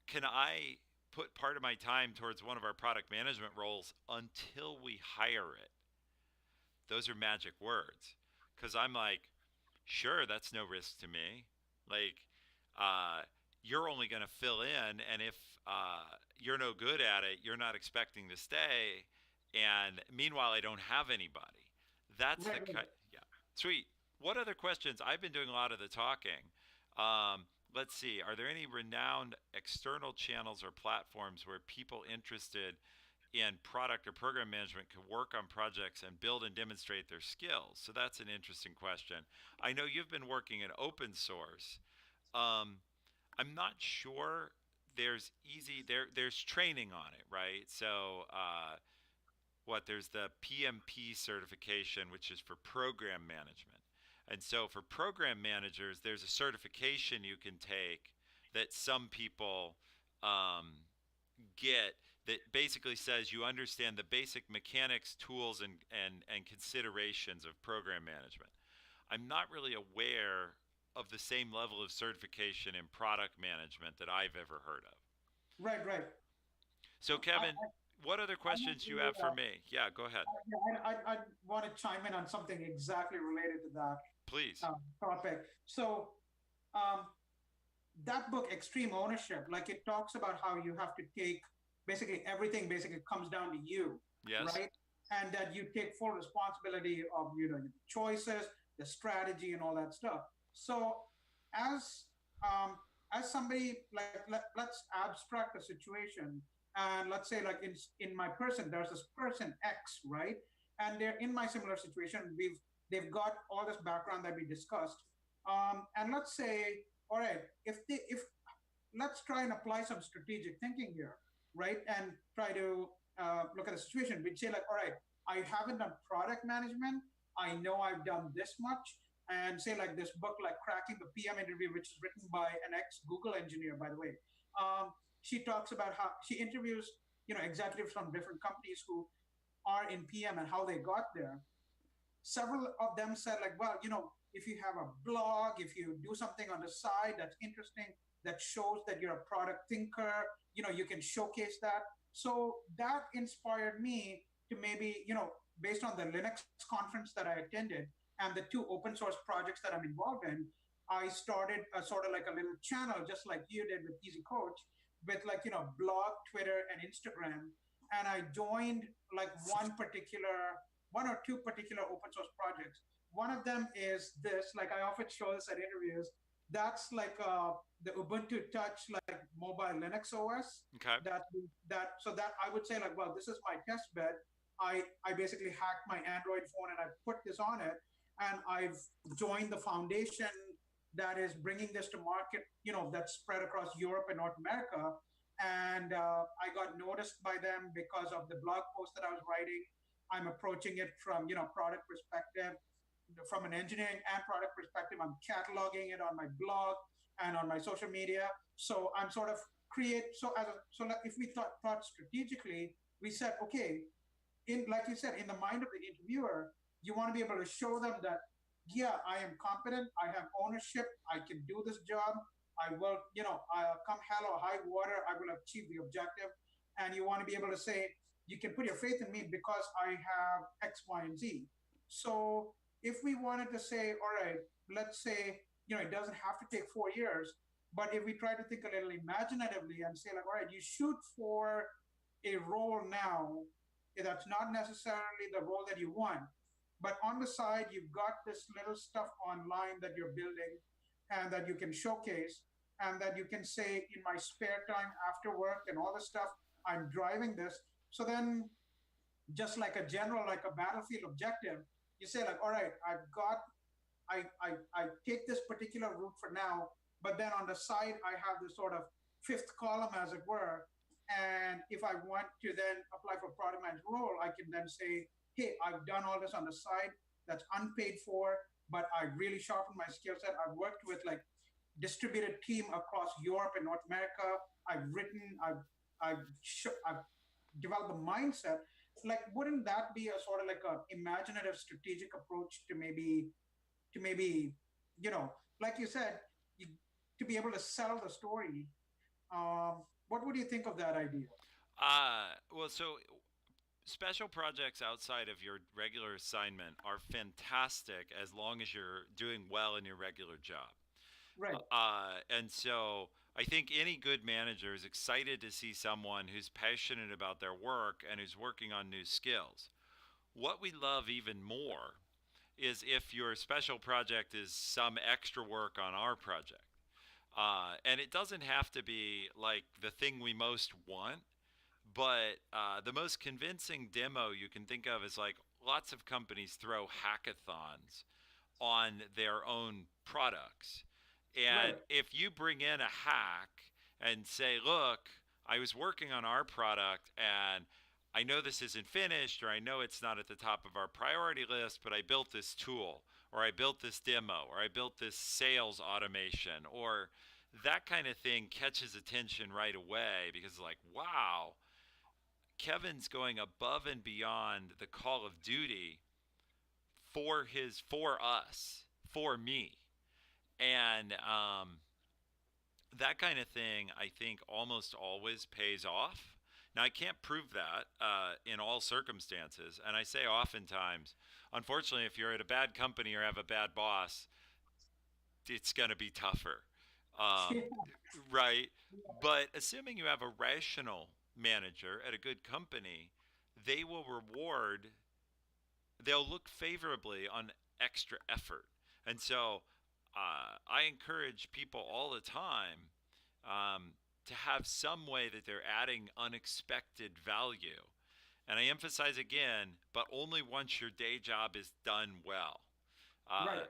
A: can I put part of my time towards one of our product management roles until we hire it? Those are magic words. Because I'm like, sure, that's no risk to me. Like, uh, you're only going to fill in, and if you're no good at it, you're not expecting to stay. And meanwhile, I don't have anybody. That's the
B: right, right.
A: cut. Yeah, sweet. What other questions? I've been doing a lot of the talking. Let's see. Are there any renowned external channels or platforms where people interested in product or program management can work on projects and build and demonstrate their skills? So that's an interesting question. I know you've been working in open source. Um, I'm not sure there's training on it, right? So there's the PMP certification, which is for program management. And so for program managers, there's a certification you can take that some people um, get that basically says you understand the basic mechanics, tools, and considerations of program management. I'm not really aware of the same level of certification in product management that I've ever heard of.
B: Right, right.
A: So,
B: I,
A: Kevin, what other
B: I want
A: questions
B: to,
A: you have for me? Yeah, go ahead.
B: I want to chime in on something exactly related to that
A: Please.
B: topic. So, um, that book, Extreme Ownership, like it talks about how you have to take basically everything basically comes down to you,
A: Yes.
B: right? And that you take full responsibility of the choices, the strategy, and all that stuff. So, as um, as somebody like let's abstract a situation, and let's say like in my person, there's this person X, right? And they're in my similar situation. They've got all this background that we discussed, and let's say, all right, if let's try and apply some strategic thinking here, right? And try to look at the situation. We'd say like, all right, I haven't done product management. I know I've done this much, and say like this book, like Cracking the PM Interview, which is written by an ex Google engineer, by the way. She talks about how she interviews executives from different companies who are in PM and how they got there. Several of them said like, well, if you have a blog, if you do something on the side that's interesting, that shows that you're a product thinker, you can showcase that. So that inspired me to maybe, based on the Linux conference that I attended and the two open source projects that I'm involved in, I started a sort of like a little channel, just like you did with Easy Coach, with like, blog, Twitter, and Instagram. And I joined like one or two particular open source projects. One of them is this, like I often show this at interviews. That's like the Ubuntu Touch, like mobile Linux OS.
A: Okay.
B: So that I would say like, well, this is my test bed. I basically hacked my Android phone and I put this on it, and I've joined the foundation that is bringing this to market. That's spread across Europe and North America. And I got noticed by them because of the blog post that I was writing. I'm approaching it from product perspective, from an engineering and product perspective. I'm cataloging it on my blog and on my social media. So I'm sort of so if we thought strategically, we said, okay, in like you said, in the mind of the interviewer, you want to be able to show them that yeah, I am competent, I have ownership, I can do this job, I will, come hell or high water, I will achieve the objective. And you want to be able to say, you can put your faith in me because I have X, Y, and Z. So if we wanted to say, all right, let's say, it doesn't have to take 4 years, but if we try to think a little imaginatively and say, like, all right, you shoot for a role now that's not necessarily the role that you want, but on the side, you've got this little stuff online that you're building and that you can showcase and that you can say, in my spare time after work and all this stuff, I'm driving this. So then, just like a general, like a battlefield objective, you say, like, all right, I take this particular route for now, but then on the side, I have this sort of fifth column, as it were. And if I want to then apply for product manager role, I can then say, hey, I've done all this on the side that's unpaid for, but I really sharpened my skill set. I've worked with like distributed team across Europe and North America. I've written, I've developed the mindset. Like, wouldn't that be a sort of like a imaginative strategic approach to maybe, you know, like you said, you, to be able to sell the story? What would you think of that idea?
A: Well, so special projects outside of your regular assignment are fantastic as long as you're doing well in your regular job.
B: Right,
A: And so I think any good manager is excited to see someone who's passionate about their work and who's working on new skills. What we love even more is if your special project is some extra work on our project. And it doesn't have to be like the thing we most want, but the most convincing demo you can think of is like lots of companies throw hackathons on their own products.
B: right,
A: And if you bring in a hack and say, look, I was working on our product and I know this isn't finished, or I know it's not at the top of our priority list, but I built this tool, or I built this demo, or I built this sales automation, or that kind of thing catches attention right away because it's like, wow, Kevin's going above and beyond the call of duty for us, for me. And that kind of thing, I think, almost always pays off. Now, I can't prove that in all circumstances. And I say oftentimes, unfortunately, if you're at a bad company or have a bad boss, it's going to be tougher.
B: yeah,
A: Um, right? But assuming you have a rational manager at a good company, they will reward, they'll look favorably on extra effort. And so I encourage people all the time to have some way that they're adding unexpected value. And I emphasize again, but only once your day job is done well.
B: right,
A: Uh,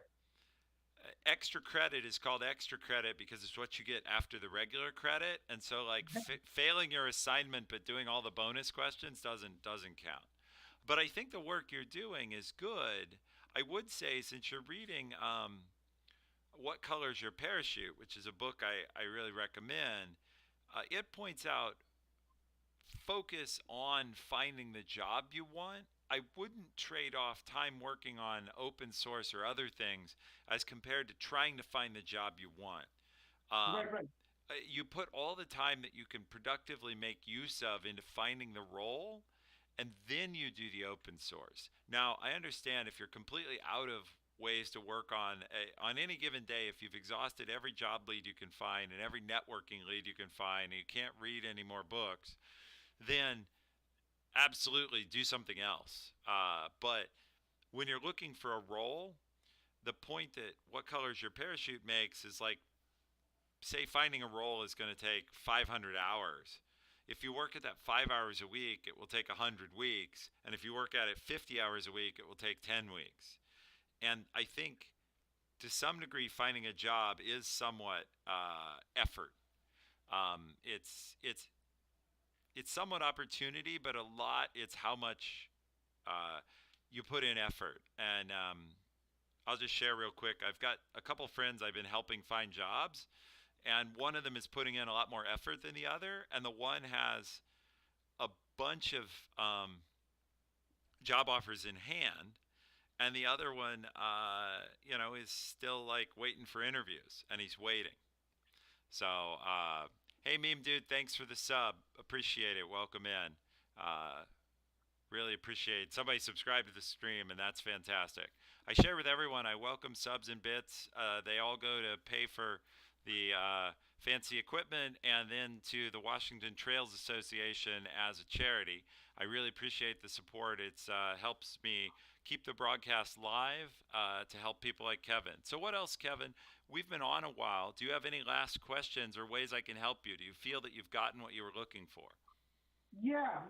A: Extra credit is called extra credit because it's what you get after the regular credit, and so like failing your assignment but doing all the bonus questions doesn't count. But I think the work you're doing is good. I would say, since you're reading What Color's Your Parachute, which is a book I really recommend, it points out focus on finding the job you want. I wouldn't trade off time working on open source or other things as compared to trying to find the job you want.
B: right,
A: Um,
B: right,
A: you put all the time that you can productively make use of into finding the role, and then you do the open source. Now, I understand if you're completely out of ways to work on any given day, if you've exhausted every job lead you can find and every networking lead you can find, and you can't read any more books, then absolutely do something else. But when you're looking for a role, the point that What Colors Your Parachute makes is like, say, finding a role is going to take 500 hours. If you work at that 5 hours a week, it will take 100 weeks. And if you work at it 50 hours a week, it will take 10 weeks. And I think to some degree, finding a job is somewhat effort. It's somewhat opportunity, but a lot it's how much uh, you put in effort. And I'll just share real quick. I've got a couple friends I've been helping find jobs, and one of them is putting in a lot more effort than the other, and the one has a bunch of job offers in hand, and the other one, is still like waiting for interviews, and he's waiting. So, hey, meme dude, thanks for the sub. Appreciate it. Welcome in. Uh, Really appreciate somebody subscribe to the stream, and that's fantastic. I share with everyone. I welcome subs and bits. They all go to pay for the fancy equipment and then to the Washington Trails Association as a charity. I really appreciate the support. It helps me keep the broadcast live to help people like Kevin. So, what else, Kevin? We've been on a while. Do you have any last questions or ways I can help you? Do you feel that you've gotten what you were looking for?
B: Yeah.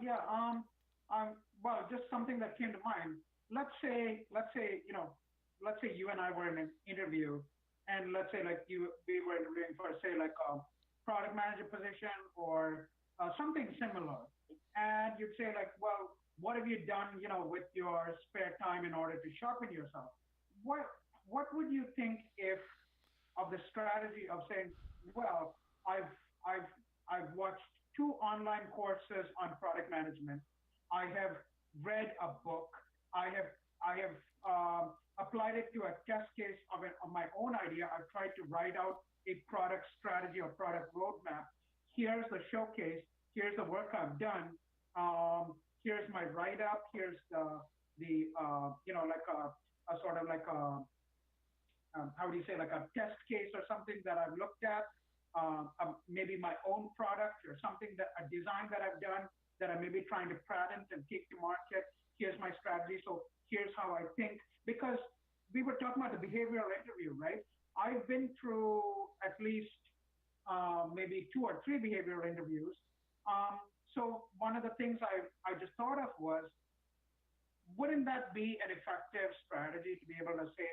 B: Well, just something that came to mind. Let's say you and I were in an interview, and let's say like we were interviewing for say like a product manager position or something similar, and you'd say like, well, what have you done, with your spare time in order to sharpen yourself? What what would you think if of the strategy of saying, well, I've I've I've watched two online courses on product management. I have read a book. I have applied it to a test case of my own idea. I've tried to write out a product strategy or product roadmap. Here's the showcase. Here's the work I've done. Here's my write up. Here's the like a sort of like a how do you say, like a test case or something that I've looked at, maybe my own product or something that a design that I've done that I'm maybe trying to patent and take to market. Here's my strategy. So here's how I think. Because we were talking about the behavioral interview, right? I've been through at least maybe two or three behavioral interviews. Um, so one of the things I just thought of was, wouldn't that be an effective strategy to be able to say,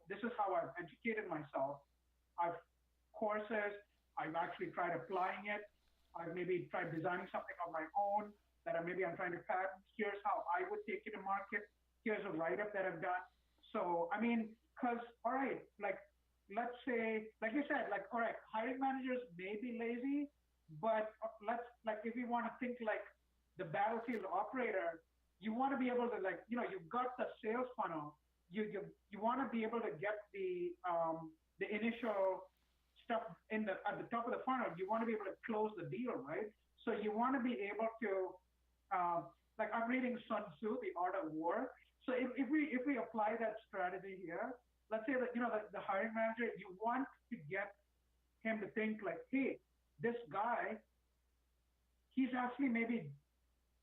B: this is how I've educated myself. I've courses, I've actually tried applying it. I've maybe tried designing something on my own that I'm trying to patent. Here's how I would take it to market. Here's a write up that I've done. So, I mean, because, all right, like, let's say, like you said, like, all right, hiring managers may be lazy, but like, if you want to think like the battlefield operator, you want to be able to, like, you've got the sales funnel. You want to be able to get the initial stuff at the top of the funnel. You want to be able to close the deal, right? So you want to be able to, like, I'm reading Sun Tzu, The Art of War. So if we apply that strategy here, let's say that the hiring manager, you want to get him to think like, hey, this guy, he's actually maybe,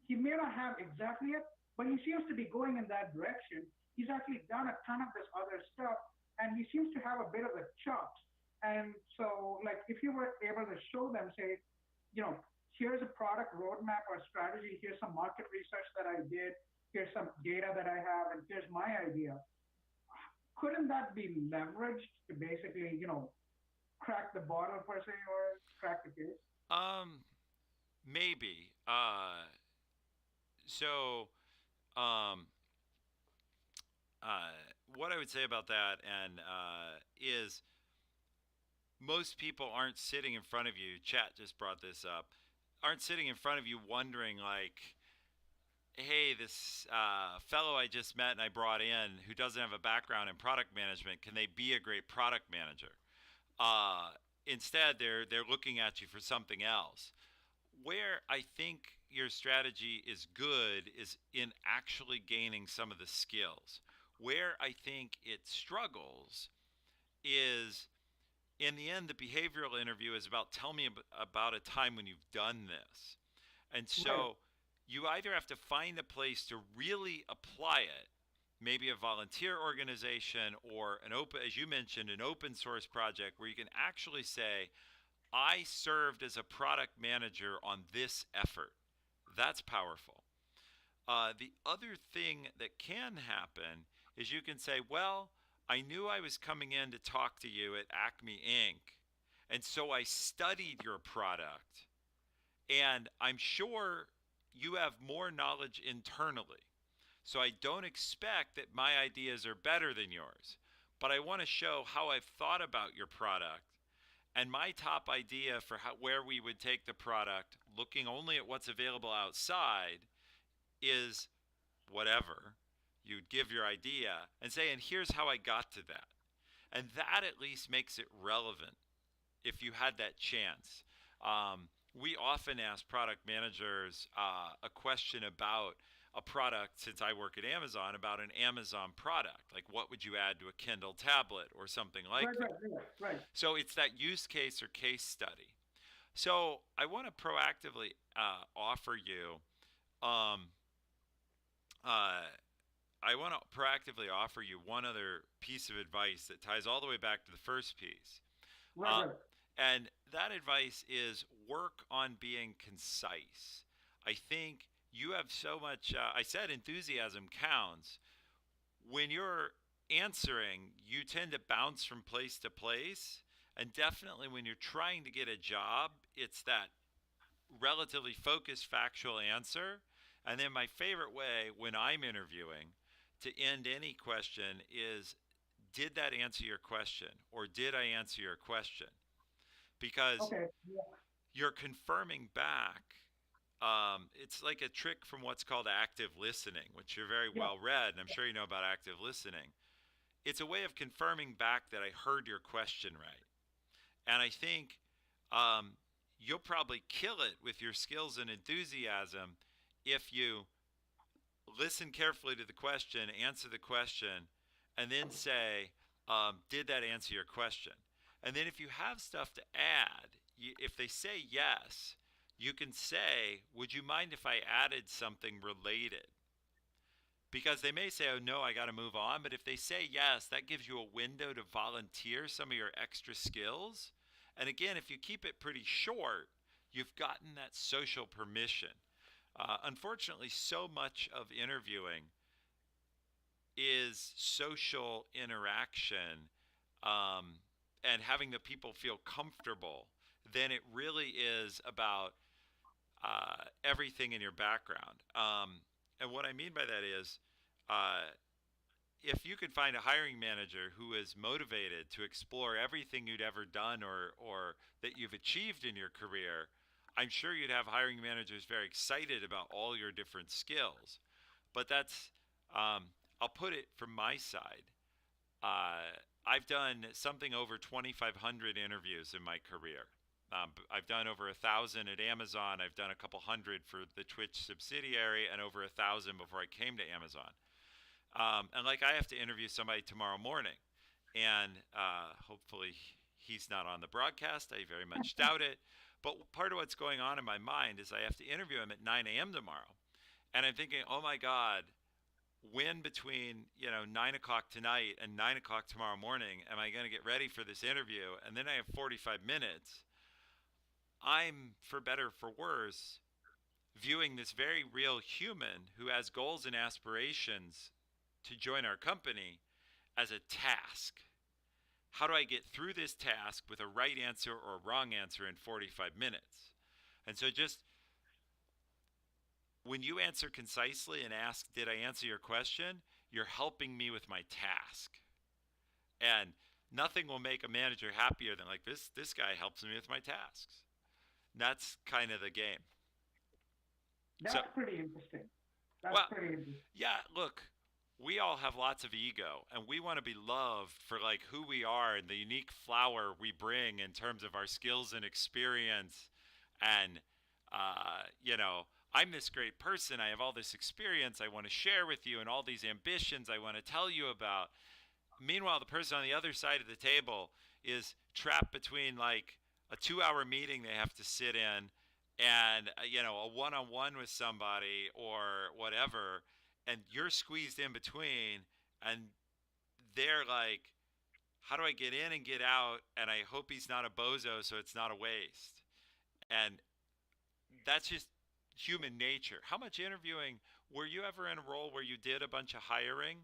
B: he may not have exactly it, but he seems to be going in that direction. He's actually done a ton of this other stuff, and he seems to have a bit of the chops. And so, like, if you were able to show them, say, you know, here's a product roadmap or strategy, here's some market research that I did, here's some data that I have, and here's my idea. Couldn't that be leveraged to basically, crack the bottle per se or crack the case?
A: Um, Maybe. So, um, uh, what I would say about that and is most people aren't sitting in front of you. Chat just brought this up. Aren't sitting in front of you wondering like, hey, this fellow I just met and I brought in who doesn't have a background in product management, can they be a great product manager? Uh, Instead, they're looking at you for something else. Where I think your strategy is good is in actually gaining some of the skills. Where I think it struggles is in the end, the behavioral interview is about tell me about a time when you've done this. And
B: Right.
A: so you either have to find a place to really apply it, maybe a volunteer organization or an open, as you mentioned, an open source project where you can actually say, I served as a product manager on this effort. That's powerful. The other thing that can happen is you can say, well, I knew I was coming in to talk to you at Acme Inc. And so I studied your product. And I'm sure you have more knowledge internally. So I don't expect that my ideas are better than yours. But I want to show how I've thought about your product. And my top idea for where we would take the product, looking only at what's available outside, is whatever. You'd give your idea and say, and here's how I got to that. And that at least makes it relevant if you had that chance. We often ask product managers a question about a product, since I work at Amazon, about an Amazon product. Like, what would you add to a Kindle tablet or something
B: Right,
A: like
B: right,
A: that?
B: right, right.
A: So it's that use case or case study. So I want to proactively offer you um, uh, I want to proactively offer you one other piece of advice that ties all the way back to the first piece.
B: Right,
A: Uh,
B: right.
A: and that advice is work on being concise. I think you have so much, I said enthusiasm counts. When you're answering, you tend to bounce from place to place. And definitely when you're trying to get a job, it's that relatively focused, factual answer. And then my favorite way when I'm interviewing to end any question is, did that answer your question? Or did I answer your question? Because
B: Okay. Yeah,
A: you're confirming back. It's like a trick from what's called active listening, which you're very
B: yeah.
A: well read, and I'm sure you know about active listening. It's a way of confirming back that I heard your question right. And I think um, you'll probably kill it with your skills and enthusiasm if you listen carefully to the question, answer the question, and then say, did that answer your question? And then if you have stuff to add, if they say yes, you can say, would you mind if I added something related? Because they may say, oh no, I got to move on. But if they say yes, that gives you a window to volunteer some of your extra skills. And again, if you keep it pretty short, you've gotten that social permission. Unfortunately, so much of interviewing is social interaction um, and having the people feel comfortable than it really is about everything in your background. And what I mean by that is, uh, if you could find a hiring manager who is motivated to explore everything you'd ever done or that you've achieved in your career, I'm sure you'd have hiring managers very excited about all your different skills. But that's, I'll put it from my side. Uh, I've done something over 2,500 interviews in my career. I've done over 1,000 at Amazon. I've done a couple hundred for the Twitch subsidiary, and over 1,000 before I came to Amazon. And like I have to interview somebody tomorrow morning, and hopefully he's not on the broadcast. I very much doubt it. But part of what's going on in my mind is I have to interview him at 9 a.m. tomorrow, and I'm thinking, oh my God, when between 9 o'clock tonight and 9 o'clock tomorrow morning am I going to get ready for this interview? And then I have 45 minutes. I'm, for better for worse, viewing this very real human who has goals and aspirations to join our company as a task. How do I get through this task with a right answer or a wrong answer in 45 minutes? And so just when you answer concisely and ask, did I answer your question? You're helping me with my task. And nothing will make a manager happier than like this guy helps me with my tasks. And that's kind of the game. So,
B: That's pretty interesting. That's
A: well,
B: pretty interesting.
A: yeah, look, we all have lots of ego and we want to be loved for like who we are and the unique flower we bring in terms of our skills and experience. And I'm this great person, I have all this experience I want to share with you and all these ambitions I want to tell you about. Meanwhile, the person on the other side of the table is trapped between like a 2 hour meeting they have to sit in and a one-on-one with somebody or whatever, and you're squeezed in between, and they're like, how do I get in and get out, and I hope he's not a bozo so it's not a waste. And that's just human nature. How much interviewing were you ever in a role where you did a bunch of hiring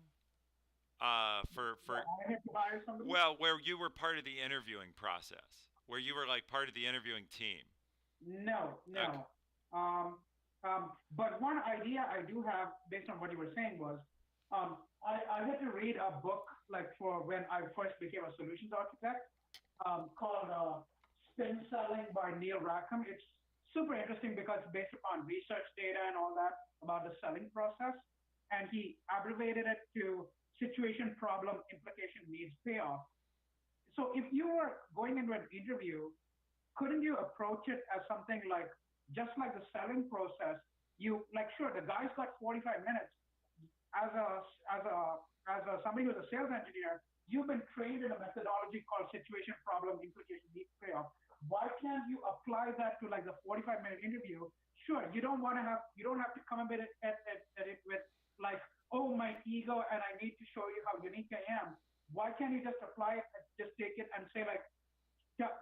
B: Yeah,
A: for
B: I had to hire somebody.
A: well, where you were part of the interviewing process, where you were like part of the interviewing team?
B: No,
A: Okay.
B: no. Um, but one idea I do have, based on what you were saying, was I had to read a book like for when I first became a solutions architect called Spin Selling by Neil Rackham. It's super interesting because it's based upon research data and all that about the selling process. and he abbreviated it to situation, problem, implication, needs, payoff. So if you were going into an interview, couldn't you approach it as something like, just like the selling process? You like, sure, the guy's got 45 minutes as a as a somebody who's a sales engineer. You've been trained in a methodology called situation, problem, implication, need, payoff. Why can't you apply that to like the 45-minute interview? Sure, you don't have to come at it with like, oh, my ego and I need to show you how unique I am. Why can't you just apply it, just take it and say like,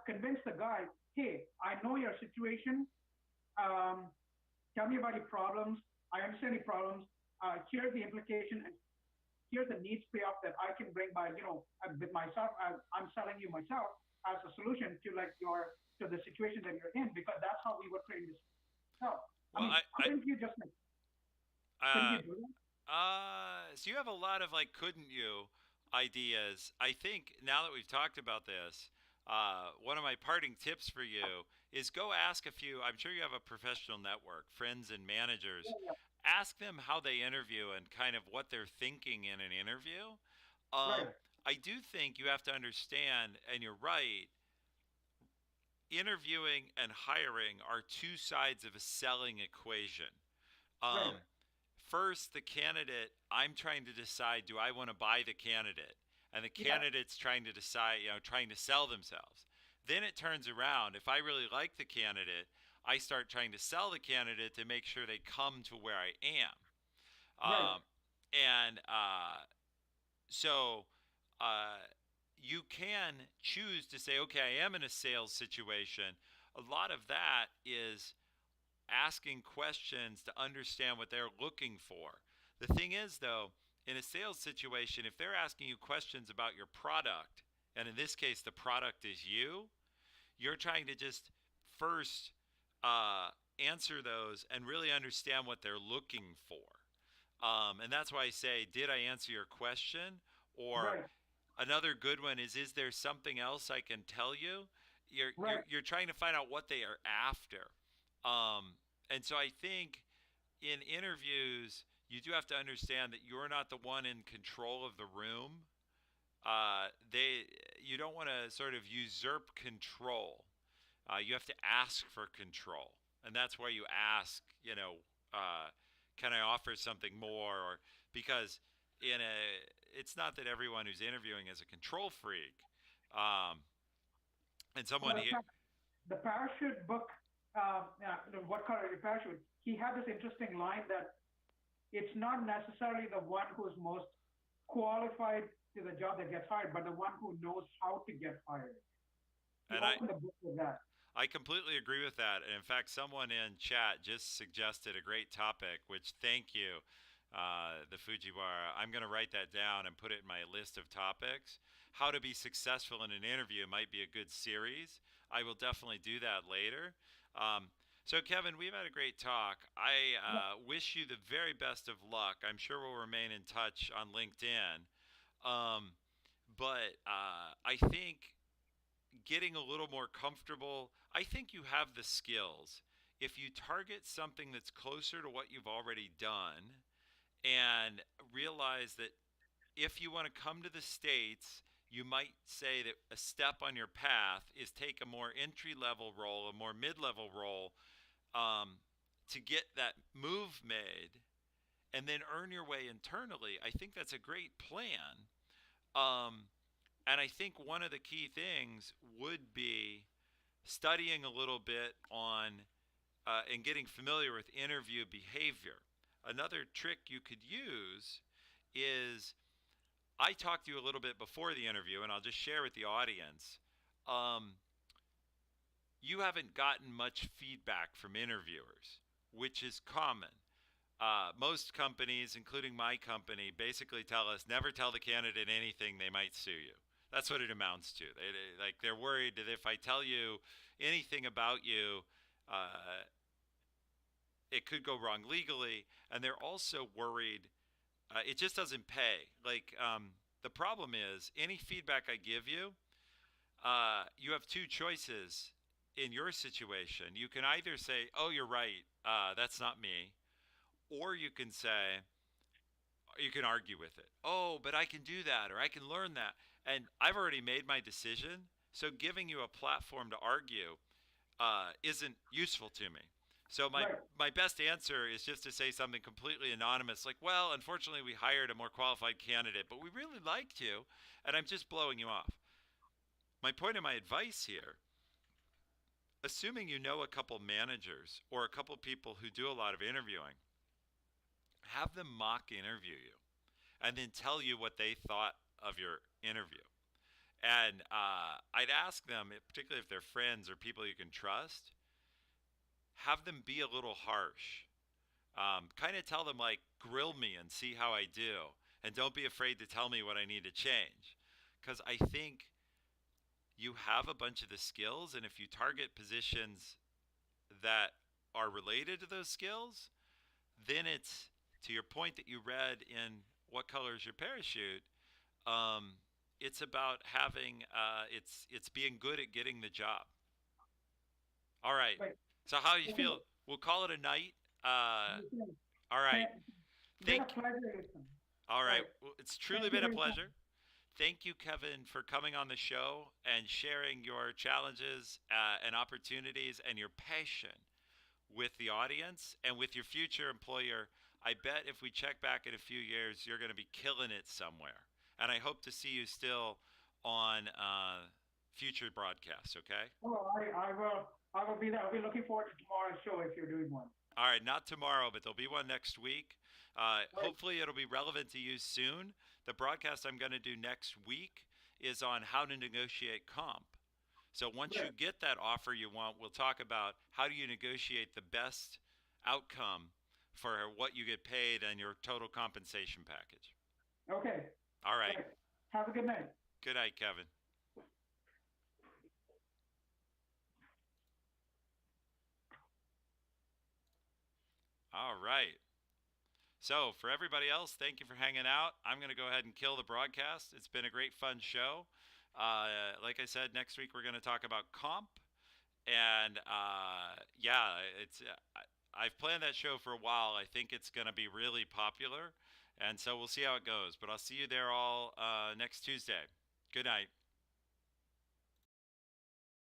B: convince the guy, hey, I know your situation. Um, Tell me about your problems. I understand your problems. Here's the implication and here's the needs payoff that I can bring by, with myself. I'm selling you myself as a solution to like to the situation that you're in, because that's how we were trained this. So, I
A: Well,
B: mean, couldn't you just like, couldn't
A: I
B: you do that?
A: so you have a lot of like couldn't you ideas. I think now that we've talked about this, one of my parting tips for you is go ask a few. I'm sure you have a professional network, friends and managers.
B: Yeah, yeah.
A: Ask them how they interview and kind of what they're thinking in an interview. Um,
B: Right,
A: I do think you have to understand, and you're right, interviewing and hiring are two sides of a selling equation.
B: right,
A: Um, First, the candidate, I'm trying to decide, do I want to buy the candidate? And the
B: yeah,
A: candidate's trying to decide, trying to sell themselves. Then it turns around. If I really like the candidate, I start trying to sell the candidate to make sure they come to where I am.
B: right,
A: And so uh, you can choose to say, okay, I am in a sales situation. A lot of that is asking questions to understand what they're looking for. The thing is, though, in a sales situation, if they're asking you questions about your product, and in this case, the product is you, you're trying to just first answer those and really understand what they're looking for. And that's why I say, did I answer your question? Or
B: right,
A: another good one is there something else I can tell you? You're, you're,
B: right,
A: you're trying to find out what they are after. Um, and so I think in interviews, you do have to understand that you're not the one in control of the room. They, you don't want to sort of usurp control. You have to ask for control, and that's why you ask. Can I offer something more? Or because in a, it's not that everyone who's interviewing is a control freak. Um, and someone
B: well, in
A: here,
B: fact, the parachute book, yeah, what color is your parachute? He had this interesting line that it's not necessarily the one who's most qualified to the job that gets hired, but the one who knows how to get hired. He
A: and I,
B: opened the book with that.
A: I completely agree with that. And in fact, someone in chat just suggested a great topic, which thank you, the Fujiwara. I'm going to write that down and put it in my list of topics. How to be successful in an interview might be a good series. I will definitely do that later. Um, so, Kevin, we've had a great talk. I
B: Yeah,
A: wish you the very best of luck. I'm sure we'll remain in touch on LinkedIn. Um, but I think getting a little more comfortable. I think you have the skills. If you target something that's closer to what you've already done and realize that if you want to come to the States, you might say that a step on your path is take a more entry level role, a more mid level role um, to get that move made and then earn your way internally. I think that's a great plan. Um, and I think one of the key things would be studying a little bit on and getting familiar with interview behavior. Another trick you could use is I talked to you a little bit before the interview, and I'll just share with the audience. Um, you haven't gotten much feedback from interviewers, which is common. Most companies, including my company, basically tell us never tell the candidate anything, they might sue you. That's what it amounts to. They're worried that if I tell you anything about you, uh, it could go wrong legally, and they're also worried it just doesn't pay. The problem is any feedback I give you, you have two choices in your situation. You can either say, "Oh, you're right, that's not me," or you can say, you can argue with it. Oh, but I can do that or I can learn that. And I've already made my decision. So giving you a platform to argue isn't useful to me. So
B: Right.
A: my best answer is just to say something completely anonymous, like, "Well, unfortunately, we hired a more qualified candidate, but we really liked you, and I'm just blowing you off." My point of my advice here, assuming you know a couple managers or a couple people who do a lot of interviewing, have them mock interview you, and then tell you what they thought of your interview. And I'd ask them, particularly if they're friends or people you can trust, have them be a little harsh. Kind of tell them, like, grill me and see how I do. And don't be afraid to tell me what I need to change. Because I think you have a bunch of the skills, and if you target positions that are related to those skills, then it's to your point that you read in What Color is Your Parachute? Um, it's about having it's being good at getting the job. All right.
B: Right.
A: So how do you
B: Okay.
A: feel? We'll call it a night.
B: Okay.
A: All right.
B: Thank- Been a
A: Thank.
B: pleasure, Ethan.
A: All right.
B: Right.
A: Well, it's truly
B: Thank you
A: been
B: for
A: a
B: your time.
A: pleasure. Thank you, Kevin, for coming on the show and sharing your challenges and opportunities and your passion with the audience and with your future employer. I bet if we check back in a few years, you're going to be killing it somewhere. And I hope to see you still on future broadcasts, okay?
B: Oh, I will be there. I'll be looking forward to tomorrow's show if you're doing one.
A: All right, not tomorrow, but there'll be one next week.
B: Right.
A: Hopefully, it'll be relevant to you soon. The broadcast I'm going to do next week is on how to negotiate comp. So once you
B: Right.
A: get that offer you want, we'll talk about how do you negotiate the best outcome for what you get paid and your total compensation package.
B: Okay.
A: All right.
B: Right. Have a good night.
A: Good night, Kevin. All right. So, for everybody else, thank you for hanging out. I'm going to go ahead and kill the broadcast. It's been a great, fun show. Like I said, next week we're going to talk about comp. And yeah, I've planned that show for a while. I think it's going to be really popular. And so we'll see how it goes. But I'll see you there all next Tuesday. Good night.